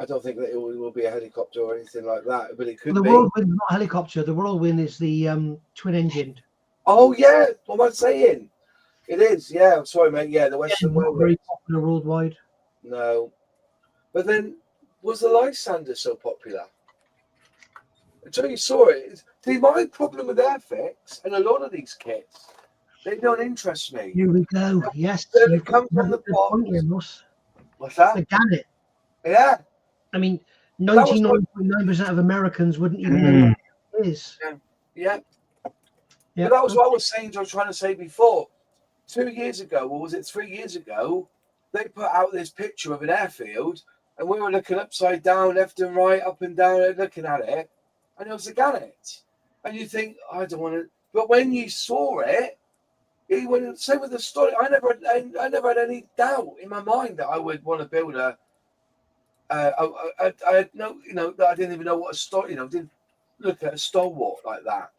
don't think that it will be a helicopter or anything like that, but it could The be. Whirlwind is not a helicopter. The Whirlwind is the twin engined. Oh yeah, what am I saying? It is. Yeah, I'm sorry, mate. Yeah, the Western Not Whirlwind. very popular worldwide. No, but then was the Lysander so popular? Until you saw it. See, my problem with Airfix and a lot of these kits, they don't interest me. Here we go. Yes. Then you've it comes got from the a good point box. here, Ross. What's that? The Gannet. Yeah. I mean, was 99.9% of Americans wouldn't even know what it is. Yeah. Yeah. But that was what I was saying. I was trying to say before. 2 years ago, or was it 3 years ago? They put out this picture of an airfield, and we were looking upside down, left and right, up and down, looking at it, and it was a Gannet. And you think, I don't want to. But when you saw it, same with the story. I never had any doubt in my mind that I would want to build a. I had no, that I didn't even know what a story. Didn't look at a stalwart like that.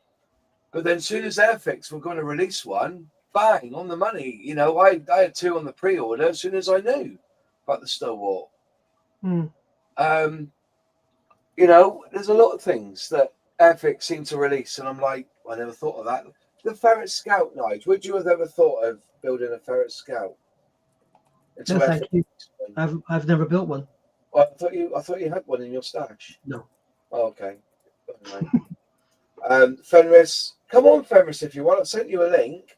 But then, as soon as Airfix were going to release one, bang on the money. I had 2 on the pre-order as soon as I knew about the stalwart. There's a lot of things that Airfix seemed to release, and I'm like, I never thought of that. The Ferret Scout, Nige. Would you have ever thought of building a Ferret Scout? No, thank you. I've never built one. I thought you had one in your stash. No. Oh, okay. Fenris, come on, Fenris, if you want. I sent you a link.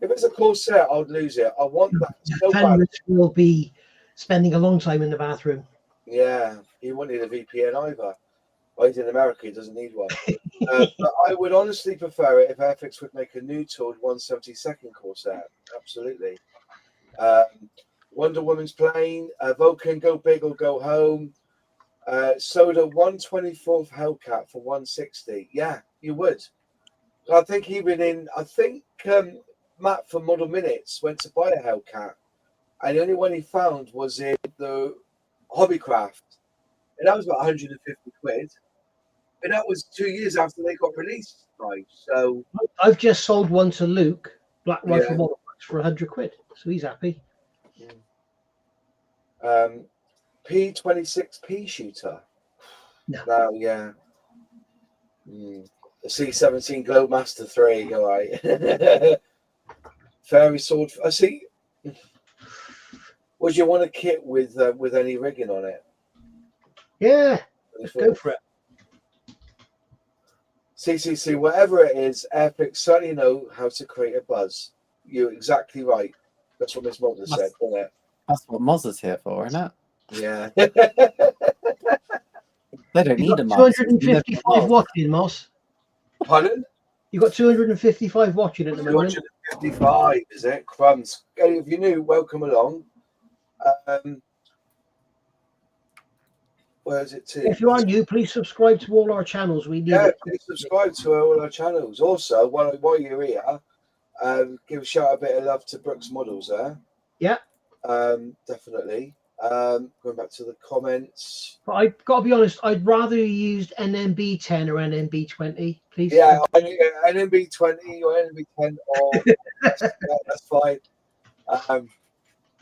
If it's a Corsair, I'd lose it. I want that so bad. Fenris will be spending a long time in the bathroom. Yeah, he won't need a VPN either. Well, he's in America, he doesn't need one. But I would honestly prefer it if Airfix would make a new tooled 172nd Corsair. Absolutely. Wonder Woman's plane, Vulcan, go big or go home. Soda 124th Hellcat for 160. Yeah, you would. I think Matt from Model Minutes went to buy a Hellcat, and the only one he found was in the Hobbycraft, and that was about 150 quid. And that was 2 years after they got released. Right, so I've just sold one to Luke, Black Rifle Model Works, for 100 quid, so he's happy. P26P shooter. No, yeah. The C17 Globemaster 3. All right. Fairy sword. I see. Would you want a kit with any rigging on it? Yeah, let's go for it. CCC, whatever it is, Airfix certainly know how to create a buzz. You're exactly right. That's what Miss Mulder said, wasn't it? That's what Moz is here for, isn't it? Yeah. They don't need a Moz. 255 watching, Moss. Pardon? You've got 255 watching at the moment. 255, is it? Crumbs. If you're new, welcome along. Where is it to? If you are new, please subscribe to all our channels. We need it. Please subscribe to all our channels. Also, while you're here, give a bit of love to Brooks Models there. Yeah. Definitely. Going back to the comments. But I've got to be honest, I'd rather you used NMB 10 or NMB 20, please. Yeah, NMB 20 or NMB 10 or that's fine.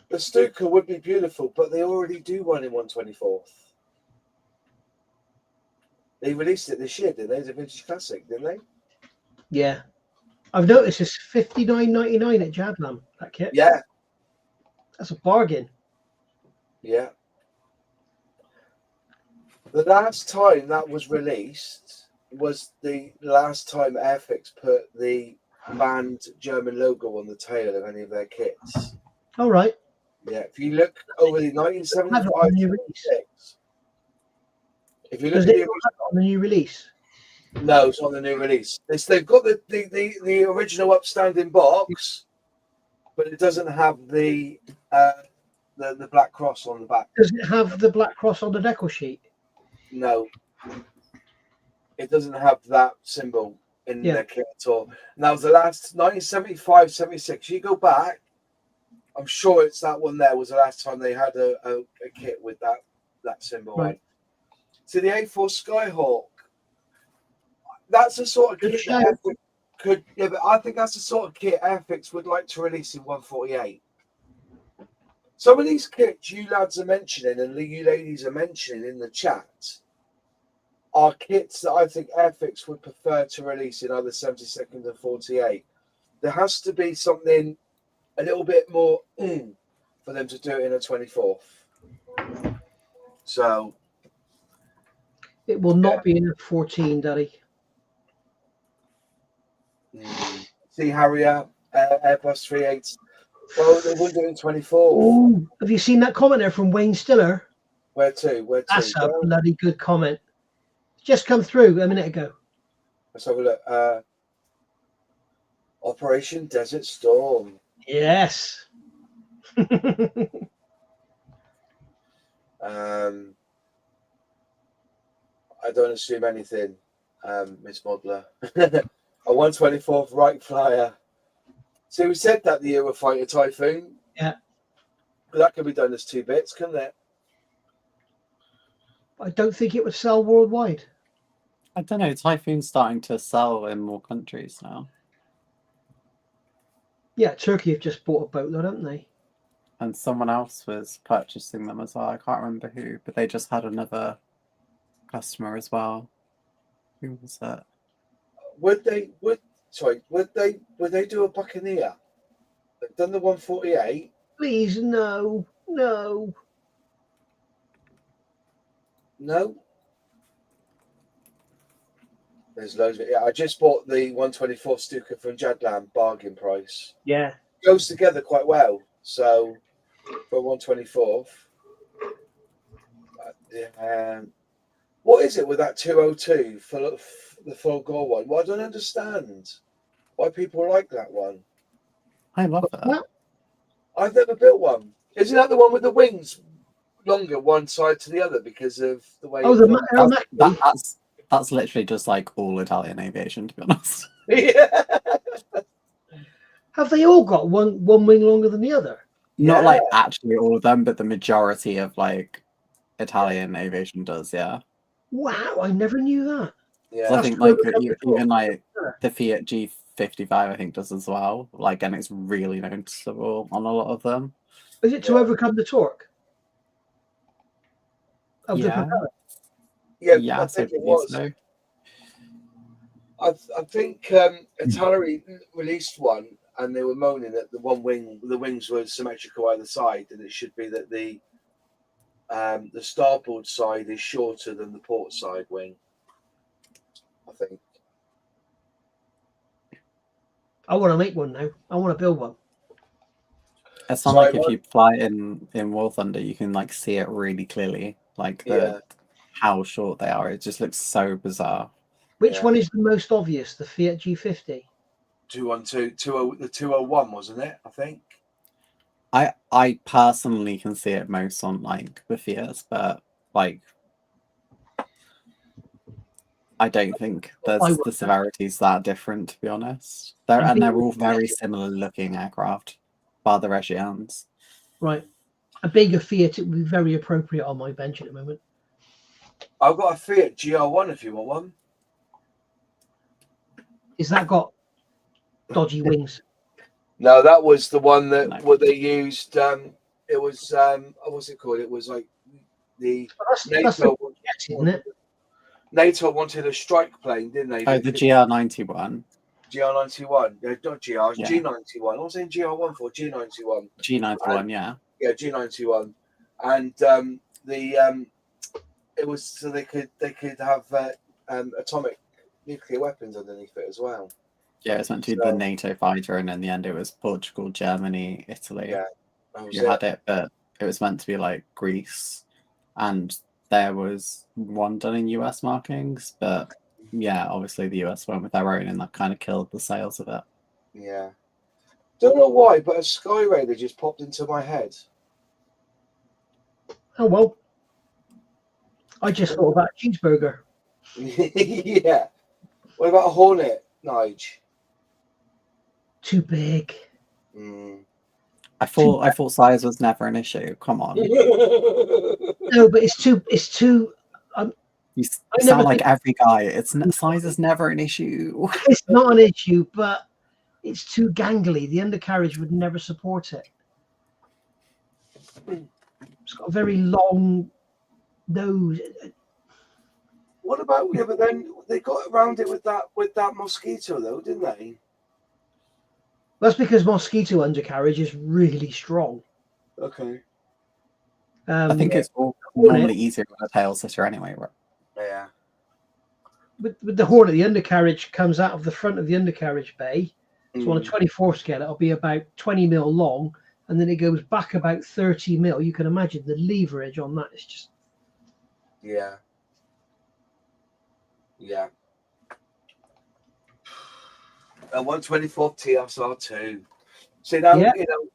The Stuka would be beautiful, but they already do one in 124th. They released it this year, didn't they? It's a vintage classic, didn't they? Yeah. I've noticed it's $59.99 at Jablam, that kit. Yeah. That's a bargain. Yeah. The last time that was released was the last time Airfix put the banned German logo on the tail of any of their kits. All right. Yeah. If you look over the 1975 kits, if you look at the new release. No, it's on the new release. They've got the original upstanding box, but it doesn't have the black cross on the back. Does it have the black cross on the decal sheet? No. It doesn't have that symbol in their kit at all. And that was the last 1975, 76. You go back, I'm sure it's that one there was the last time they had a kit with that symbol on. To the A4 Skyhawk. That's the sort of kit Airfix could. Yeah, but I think that's the sort of kit Airfix would like to release in 148. Some of these kits you lads are mentioning and you ladies are mentioning in the chat are kits that I think Airfix would prefer to release in either 72nd and 48. There has to be something a little bit more for them to do it in a 24th. So it will not be in a 14, Daddy. See, Harrier, Airbus 38. Well, they wouldn't do it in 24. Ooh, have you seen that comment there from Wayne Stiller? Where to? That's a bloody good comment. Just come through a minute ago. Let's have a look. Operation Desert Storm. Yes. I don't assume anything, Miss Modler. A 124th Wright Flyer. So we said that the Eurofighter Typhoon. Yeah. But that could be done as 2 bits, couldn't it? I don't think it would sell worldwide. I don't know. Typhoon's starting to sell in more countries now. Yeah, Turkey have just bought a boat, though, haven't they? And someone else was purchasing them as well. I can't remember who, but they just had another customer as well. Who was that? Would they do a Buccaneer? They've done the 148. Please, no. No. There's loads of it. Yeah, I just bought the 124 Stuka from Jadlam, bargain price. Yeah. Goes together quite well. So for 124th. What is it with that 202 for the full gore one? Well, I don't understand why people like that one. I love that. I've never built one. Isn't that the one with the wings longer one side to the other because of the way? Oh, that's literally just like all Italian aviation, to be honest. Yeah. Have they all got one wing longer than the other? Not like actually all of them, but the majority of like Italian aviation does, yeah. Wow, I never knew that. Yeah. I think like even like the Fiat G55 I think does as well. Like, and it's really noticeable on a lot of them. Is it to overcome the torque? Of the Yeah. propeller? Yeah, I think it was. So. I think Atari released one, and they were moaning that the wings were symmetrical either side, and it should be that the starboard side is shorter than the port side wing. I think. I want to make one now. I want to build one. It's not like if you fly in War Thunder, you can like see it really clearly, like how short they are. It just looks so bizarre. Which one is the most obvious? The Fiat G50? 212, the 201, wasn't it? I think. I personally can see it most on like the Fiats, but like I don't think the severity's that different, to be honest. They're all very similar looking aircraft, bar the Reggians. Right. A bigger Fiat, it would be very appropriate on my bench at the moment. I've got a Fiat GR1 if you want one. Is that got dodgy wings? No, that was the one that what they used. It was what's it called? It was like the NATO, isn't it? NATO wanted a strike plane, didn't they? Oh, the GR91. GR91. Yeah, not GR. Yeah. G91. I was saying GR1 for G91. G91, yeah. Yeah, G91, and it was so they could have atomic nuclear weapons underneath it as well. Yeah, it's meant to be the NATO fighter, and in the end, it was Portugal, Germany, Italy. Yeah, you had it, but it was meant to be like Greece, and there was one done in US markings, but yeah, obviously the US went with their own, and that kind of killed the sales of it. Yeah, don't know why, but a Sky Raider just popped into my head. Oh well, I just thought about a cheeseburger. Yeah. What about a Hornet, Nige? Too big. I thought size was never an issue. Come on. No, but it's too. You sound like every guy. Size is never an issue. It's not an issue, but it's too gangly. The undercarriage would never support it. It's got a very long nose. What about but then they got around it with that Mosquito though, didn't they? That's because Mosquito undercarriage is really strong. Okay. I think it's normally easier with a tail sitter anyway, right? Yeah. With the Hornet, the undercarriage comes out of the front of the undercarriage bay. So on a 24 scale, it'll be about 20 mil long, and then it goes back about 30 mil. You can imagine the leverage on that is just. Yeah. Yeah. A 124 TSR2. See now, you know.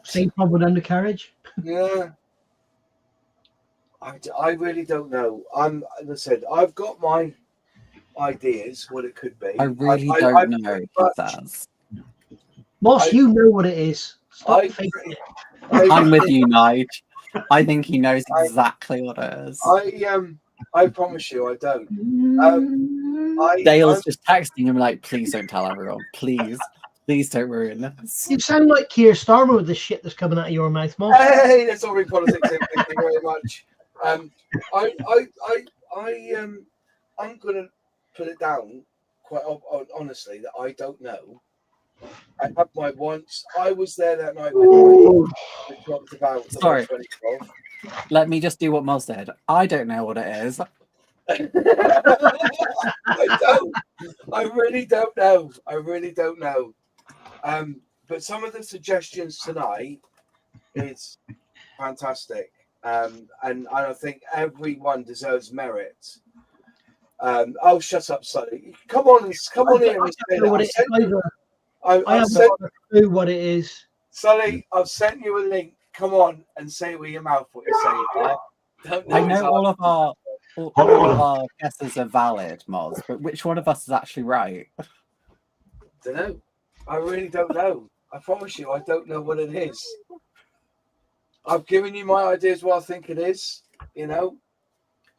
Same problem with undercarriage. Yeah. I really don't know. As I said, I've got my ideas what it could be. I really don't know what that is. Moss, you know what it is. Stop faking it. I'm with you, Nige. I think he knows exactly what it is. I promise you, I don't. Dale's just texting him like, please don't tell everyone. Please don't ruin this. You sound like Keir Starmer with the shit that's coming out of your mouth, Moss. Hey, that's all in politics. Thank you very much. I'm gonna put it down quite honestly that I don't know. I have my wants. I was there that night when we talked about the Sorry. 124. Let me just do what Moz did. I don't know what it is. I don't. I really don't know. I really don't know. But some of the suggestions tonight is fantastic. And I think everyone deserves merit. Oh, shut up, Sonny. Come on here and say that. I haven't got a clue what it is. Sully, I've sent you a link. Come on and say with your mouth what you're saying. I know all of our guesses are valid, Moz, but which one of us is actually right? Don't know. I really don't know. I promise you, I don't know what it is. I've given you my ideas what I think it is. You know.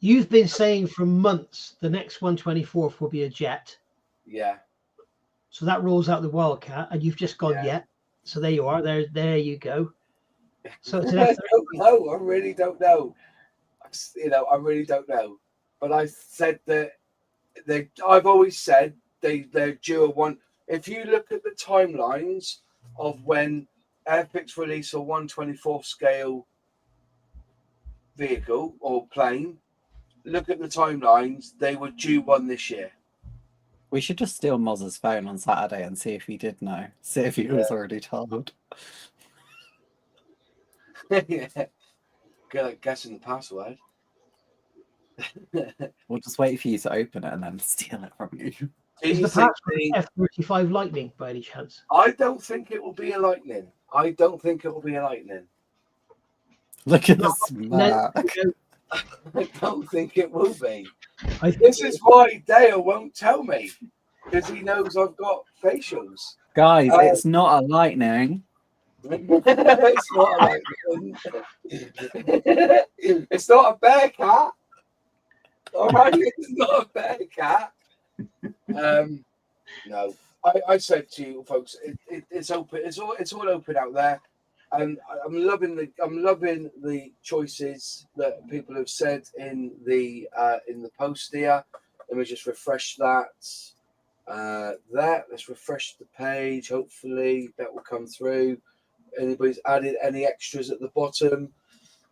You've been saying for months the next 124th will be a jet. Yeah. So that rules out the Wildcat, and you've just gone Yeah. So there you are. There you go. So it's an I don't know. I really don't know. I really don't know. But I said that I've always said they're due a one. If you look at the timelines of when Airfix release a 1/24 scale vehicle or plane, look at the timelines. They were due one this year. We should just steal Moz's phone on Saturday and see if he did know. See if he was already told. Yeah. Good at guessing the password. We'll just wait for you to open it and then steal it from you. Is the password F-35 Lightning by any chance? I don't think it will be a Lightning. I don't think it will be a Lightning. Look at this map. I don't think it will be. This is why Dale won't tell me, because he knows I've got facials. Guys, it's not a Lightning. It's not a Lightning. It's not a Bearcat. All right, it's not a Bearcat. No, I said to you folks, it's open. It's all open out there. And I'm loving the choices that people have said in the post here. Let me just refresh that. Let's refresh the page. Hopefully that will come through. Anybody's added any extras at the bottom?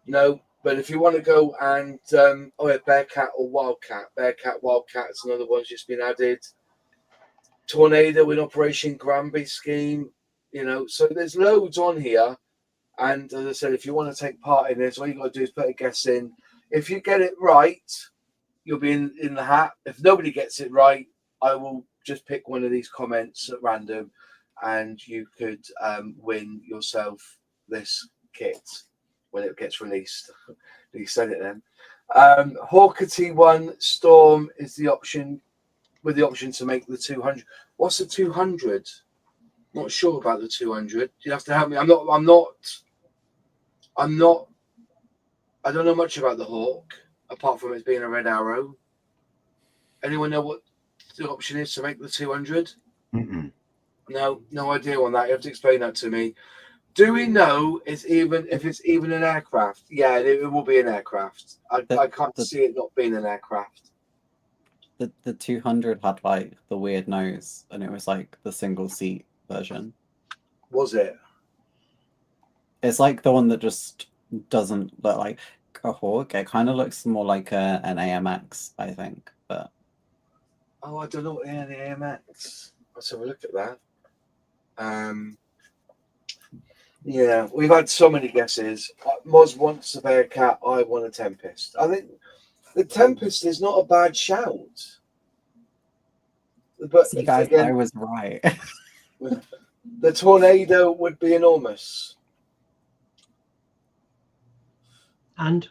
No. But if you want to go and Bearcat or Wildcat, Wildcat's another one's just been added. Tornado in Operation Granby scheme. So there's loads on here. And as I said, if you want to take part in this, all you got to do is put a guess in. If you get it right, you'll be in the hat. If nobody gets it right, I will just pick one of these comments at random, and you could win yourself this kit when it gets released. You said it then. Hawker T1 Storm is the option, with the option to make the 200. What's the 200? Not sure about the 200. You have to help me. I don't know much about the Hawk, apart from it being a red arrow. Anyone know what the option is to make the 200? No idea on that. You have to explain that to me. Do we know if it's even an aircraft? Yeah, it will be an aircraft. I can't see it not being an aircraft. The 200 had like the weird nose, and it was like the single seat version. Was it? It's like the one that just doesn't look like a Hawk. It kind of looks more like an AMX, I think. But I don't know. Yeah, the AMX. Let's have a look at that. Yeah, we've had so many guesses. Moz wants a Bearcat. I want a Tempest. I think the Tempest is not a bad shout. But see, guys, again, I was right. The Tornado would be enormous. And?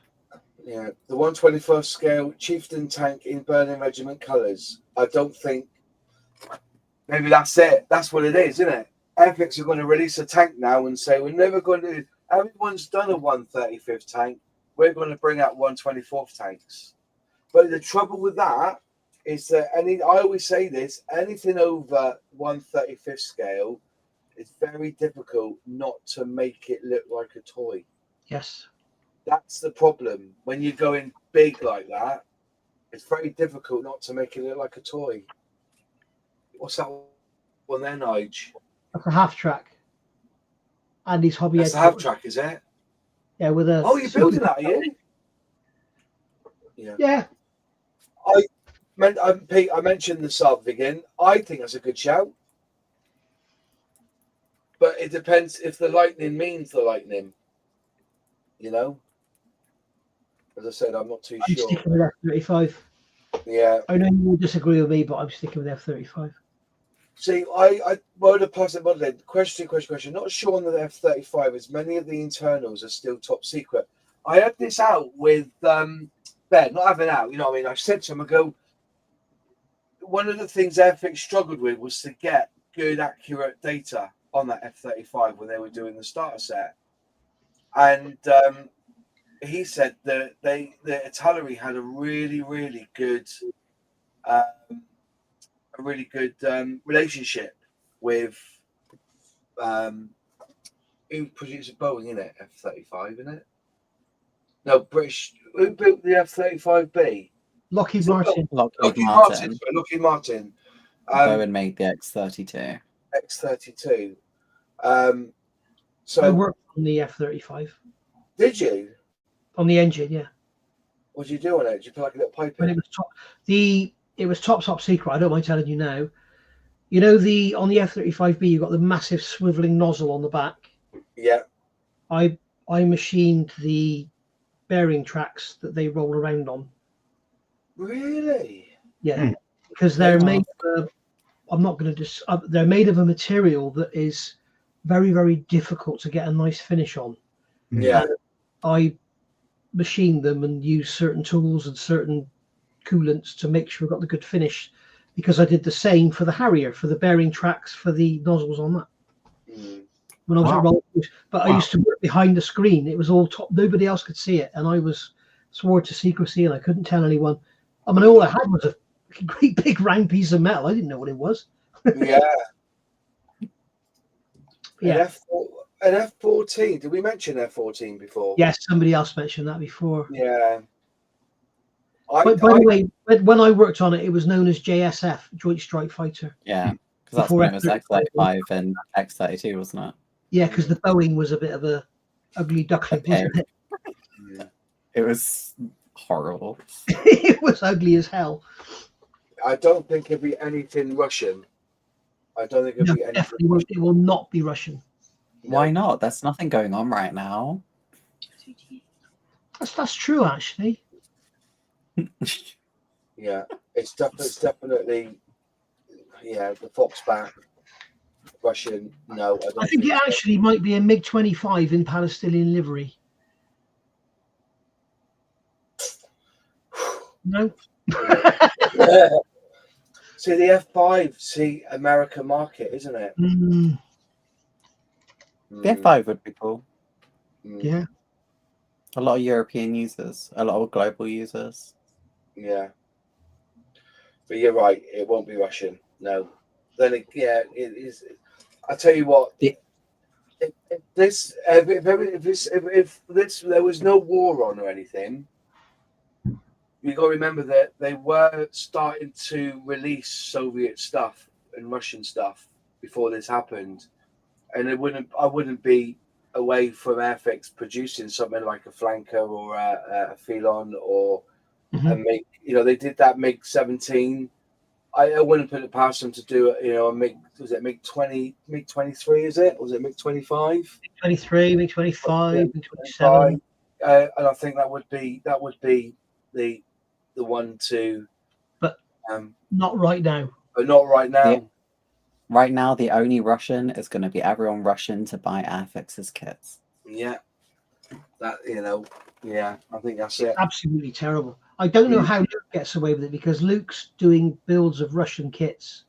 Yeah, the 1/21st scale Chieftain tank in Burning Regiment colours. I don't think. Maybe that's it. That's what it is, isn't it? Airfix are going to release a tank now and say we're never going to. Everyone's done a 135th tank. We're going to bring out 1/24th tanks. But the trouble with that is that I always say this: anything over 1/35th scale, it's very difficult not to make it look like a toy. Yes. That's the problem when you're going big like that. It's very difficult not to make it look like a toy. What's that one there, Nige? That's a half track. Andy's hobby. That's the half track, is it? Yeah, with a. Oh, you're building that, are you? Yeah. Yeah. Pete, I mentioned the sub again. I think that's a good shout. But it depends if the lightning means the lightning. You know? As I said, I'm not too I'm sure. sticking with F-35. Yeah. I know you will disagree with me, but I'm sticking with F-35. See, I wrote a post about it. Question. Not sure on the F-35 as many of the internals are still top secret. I had this out with Ben, not having out, you know what I mean? I said to him, I go, one of the things Airfix struggled with was to get good, accurate data on that F-35 when they were doing the starter set. And he said that the artillery had a really, really good relationship with who produced Boeing, in it? F-35, isn't it? No, British. Who built the F-35B? Lockheed Martin. Lockheed Martin. Boeing made the X-32. X-32. I worked on the F-35. Did you? On the engine, yeah. What did you do on it? Did you put like a little pipe in? But it was top secret. I don't mind telling you now. You know, on the F-35B, you got the massive swiveling nozzle on the back. Yeah. I machined the bearing tracks that they roll around on. Really? Yeah, because they're made. I'm not going to they're made of a material that is very, very difficult to get a nice finish on. Yeah. And I machined them and used certain tools and certain coolants to make sure I got the good finish, because I did the same for the Harrier, for the bearing tracks, for the nozzles on that. When I was at Rolls-Royce. But I used to work behind the screen. It was all top. Nobody else could see it, and I was swore to secrecy, and I couldn't tell anyone. I mean, all I had was a great big round piece of metal. I didn't know what it was. Yeah. Yeah. An F-14. Did we mention F-14 before? Yes, somebody else mentioned that before. Yeah. By the way, when I worked on it, it was known as JSF, Joint Strike Fighter. Yeah, because that's when it was X-35 and X-32, wasn't it? Yeah, because the Boeing was a bit of a ugly duckling, wasn't it? Yeah. It was horrible. It was ugly as hell. I don't think it'd be anything Russian. I don't think it'll be anything. Definitely won't. It will not be Russian. Why not? There's nothing going on right now. That's true, actually. Yeah, it's definitely the Foxback Russian. No, I think it actually might be a MiG-25 in Palestinian livery. No. See, the F5, American market, isn't it? The F5 would be cool. Yeah. A lot of European users, a lot of global users. Yeah. But you're right, it won't be Russian. No. Then it is. I tell you what, if there was no war on or anything, you got to remember that they were starting to release Soviet stuff and Russian stuff before this happened, and I wouldn't be away from Airfix producing something like a flanker or a Phelon or a MiG. You know, they did that MiG 17. I wouldn't put it past them to do it. You know, a MiG, was it MiG 20, MiG 23? Is it? Was it MiG 25? MiG 23, MiG 25, MiG 27. And I think that would be the one to. But not right now. But not right now. Yeah. Right now, the only Russian is going to be everyone rushing to buy Airfix's kits. Yeah, that I think that's it. Absolutely terrible. I don't know how Luke gets away with it, because Luke's doing builds of Russian kits,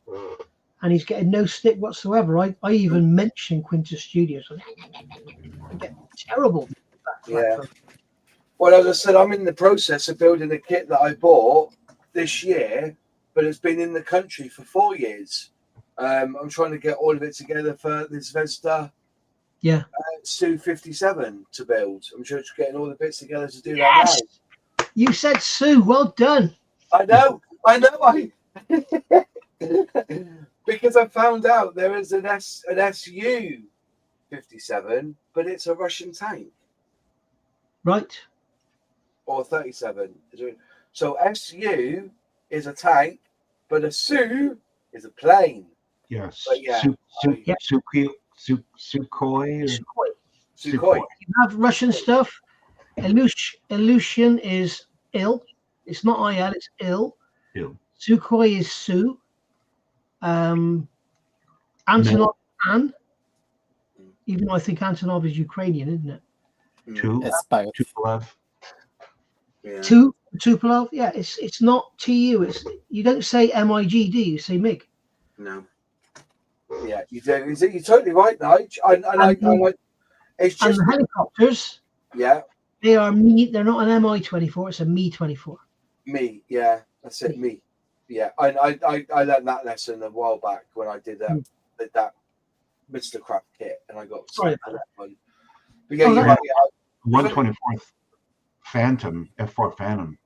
and he's getting no stick whatsoever. I even mentioned Quintus Studios. I get terrible. Yeah. Well, as I said, I'm in the process of building a kit that I bought this year, but it's been in the country for 4 years. I'm trying to get all of it together for this Vesta Su-57 to build. I'm just getting all the bits together to do that now. You said Sue. Well done. I know. Because I found out there is an SU 57, but it's a Russian tank. Right. Or 37. So SU is a tank, but a Su is a plane. Yes. But yeah, Sukhoi. Sukhoi. Sukhoi. You have Russian stuff. Ilyushin is ill. It's not IL, it's ill. Sukhoi is Su. Antonov An. Even though I think Antonov is Ukrainian, isn't it? It's both. Tupolev. Yeah. Tupolev. Yeah, it's not TU. It's you don't say MIG, do you? Say MiG. No. Yeah, you do. You're totally right, Nige. It's just and the helicopters. Yeah. They are me. They're not an Mi-24. It's a Me-24. Me. Yeah, that's it. Me. Yeah, I learned that lesson a while back when I did that Mr. Crap kit, and I got Sorry for that one. But yeah, you're right. Yeah. 124th Phantom, F4 Phantom,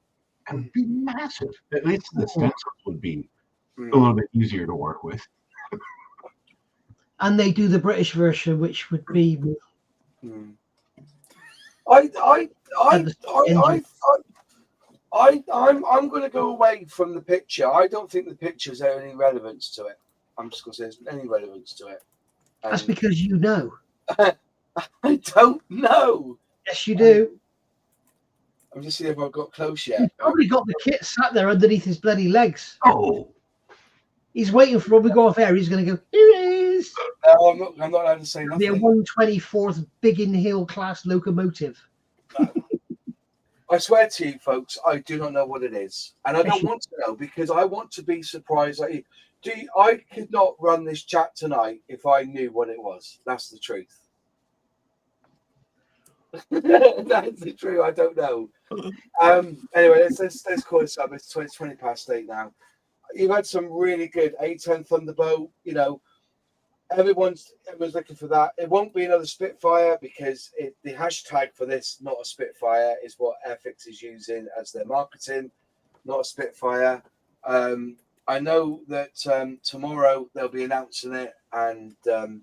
it would be massive. At least the stencils would be a little bit easier to work with. And they do the British version, which would be. I'm going to go away from the picture. I don't think the pictures have any relevance to it. I'm just going to say there's any relevance to it. That's because you know. I don't know. Yes, you do. I'm just seeing if I've got close yet. He's probably got the kit sat there underneath his bloody legs. Oh. He's waiting for when we go off air. He's going to go, here it is. No, I'm not allowed to say nothing. The 124th Biggin Hill class locomotive. I swear to you, folks, I do not know what it is. And I don't want to know because I want to be surprised. I could not run this chat tonight if I knew what it was. That's the truth. That's the truth. I don't know. Anyway, let's call this up. It's 20 past 8 now. You've had some really good A10 Thunderbolt. You know, everyone's looking for that. It won't be another Spitfire because the hashtag for this, not a Spitfire, is what Airfix is using as their marketing, not a Spitfire. I know that tomorrow they'll be announcing it, and it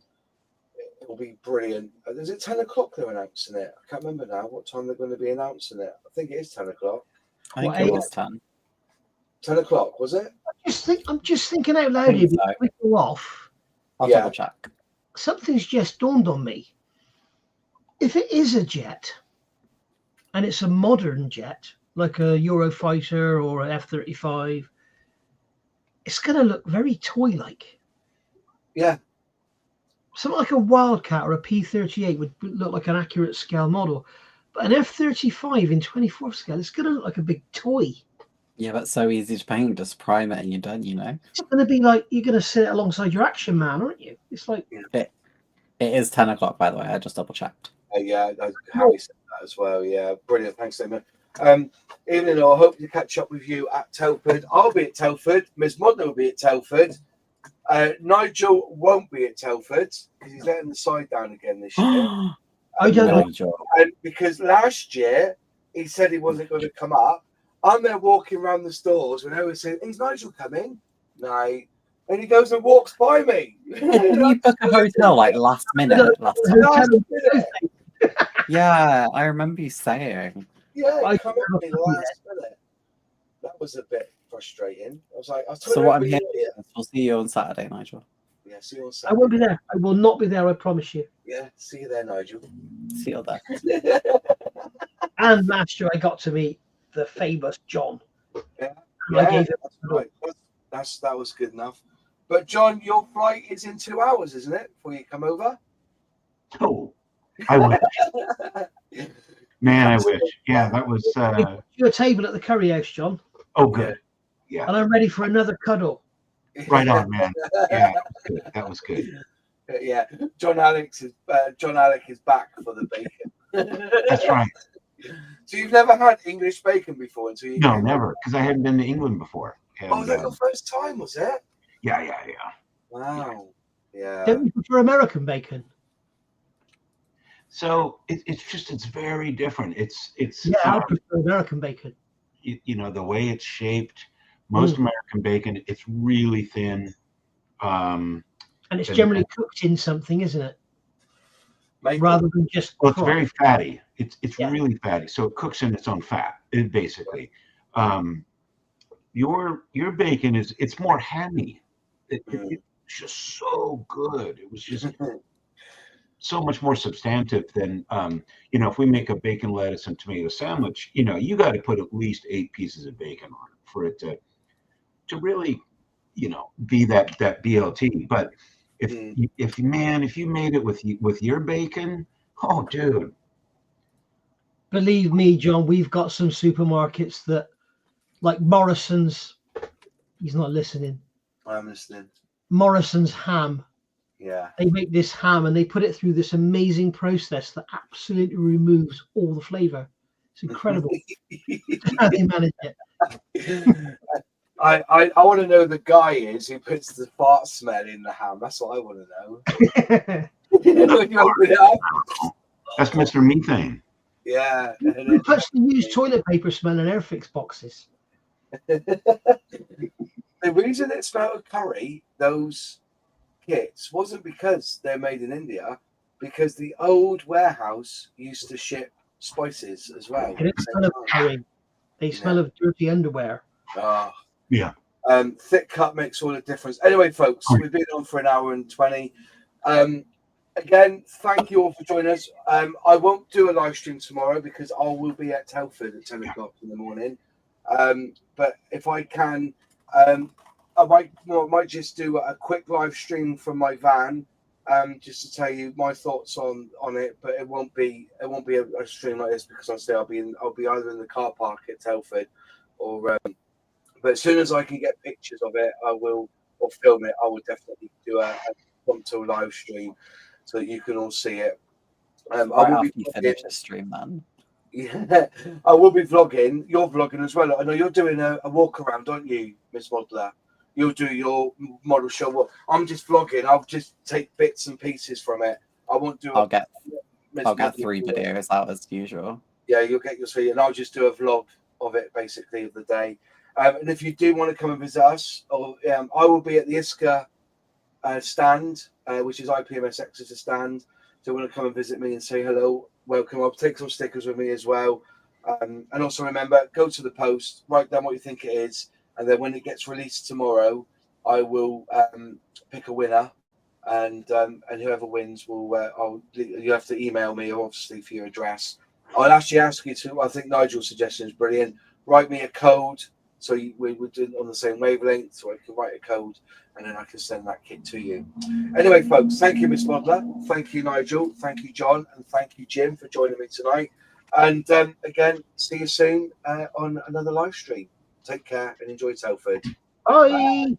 will be brilliant. Is it 10 o'clock they're announcing it? I can't remember now what time they're going to be announcing it. I think it is 10 o'clock. I think it was 10. 10 o'clock, was it? I'm just thinking out loud here before we go off. I'll double check. Something's just dawned on me. If it is a jet, and it's a modern jet, like a Eurofighter or an F-35, it's going to look very toy-like. Yeah. Something like a Wildcat or a P-38 would look like an accurate scale model. But an F-35 in 24 scale, it's going to look like a big toy. Yeah, but so easy to paint. Just prime it and you're done, you know? It's going to be like you're going to sit alongside your Action Man, aren't you? It's like... It is 10 o'clock, by the way. I just double-checked. Yeah, Harry said that as well. Yeah, brilliant. Thanks, Damon. Evening, I hope to catch up with you at Telford. I'll be at Telford. Ms. Modner will be at Telford. Nigel won't be at Telford because he's letting the side down again this year. I don't know. And because last year he said he wasn't going to come up. I'm there walking around the stores when everyone's saying, "Is Nigel coming?" No. And he goes and walks by me. Did you book a hotel like last minute? Yeah, I remember you saying. Yeah, he came up with me last minute. That was a bit frustrating. I was like, so what I'm hearing is we'll see you on Saturday, Nigel. Yeah, see you on Saturday. I won't be there. I will not be there, I promise you. Yeah, see you there, Nigel. See you there. And last year I got to meet the famous John. Yeah, I gave that's right. That was good enough. But John, your flight is in 2 hours, isn't it? Before you come over? Oh, I wish. Man, I wish. Yeah, that was... Your table at the curry house, John. Oh, good. Yeah. And I'm ready for another cuddle. Right on, man. Yeah, that was good. Yeah, John Alec is back for the bacon. That's right. So you've never had English bacon before until you... No, never, because I hadn't been to England before. And, was that your first time, was it? Yeah. Wow. Yeah. Don't you prefer American bacon? So it's very different. It's I prefer American bacon. You know, the way it's shaped, Most American bacon, it's really thin. And it's generally cooked in something, isn't it? Maybe. Rather than just Well, it's fried. very fatty. It's Yeah. really fatty, so it cooks in its own fat. It basically, your bacon it's more hammy. It's just so good. It was just so much more substantive than if we make a bacon, lettuce, and tomato sandwich. You got to put at least 8 pieces of bacon on it for it to really be that BLT. But if you made it with your bacon, oh dude, Believe me, John, we've got some supermarkets that, like Morrison's, he's not listening. I'm listening. Morrison's ham. Yeah. They make this ham and they put it through this amazing process that absolutely removes all the flavor. It's incredible how they manage it. I want to know the guy is who puts the fart smell in the ham. That's what I want to know. That's Mr. Methane. Yeah. Who puts the used toilet paper smell in Airfix boxes? The reason it smelled of curry, those kits, wasn't because they're made in India, because the old warehouse used to ship spices as well. They don't smell of curry. They smell of dirty underwear. Yeah. Thick cut makes all the difference. Anyway, folks, we've been on for an hour and 20. Again, thank you all for joining us. I won't do a live stream tomorrow because I will be at Telford at 10 o'clock in the morning. But if I can, I might just do a quick live stream from my van, just to tell you my thoughts on it. But it won't be a stream like this because I'll be either in the car park at Telford or. But as soon as I can get pictures of it, I will, or film it. I will definitely do a prompto live stream so that you can all see it. I will be finish the stream, man. Yeah, I will be vlogging. You're vlogging as well. I know you're doing a walk around, aren't you, Miss Modeler? You'll do your model show. Well, I'm just vlogging. I'll just take bits and pieces from it. I won't do. I'll get 3 videos out as usual. Yeah, you'll get your 3, and I'll just do a vlog of it, basically, of the day. And if you do want to come and visit us, I will be at the ISCA stand, which is IPMS Exeter stand. So want to come and visit me and say hello, welcome. I'll take some stickers with me as well. And also remember, go to the post, write down what you think it is, and then when it gets released tomorrow, I will pick a winner, and whoever wins will. You have to email me, obviously, for your address. I'll actually ask you to. I think Nigel's suggestion is brilliant. Write me a code. So we would do it on the same wavelength, so I can write a code and then I can send that kit to you. Anyway, folks, thank you, Miss Modeler. Thank you, Nigel. Thank you, John. And thank you, Jim, for joining me tonight. And again, see you soon on another live stream. Take care and enjoy Telford. Bye.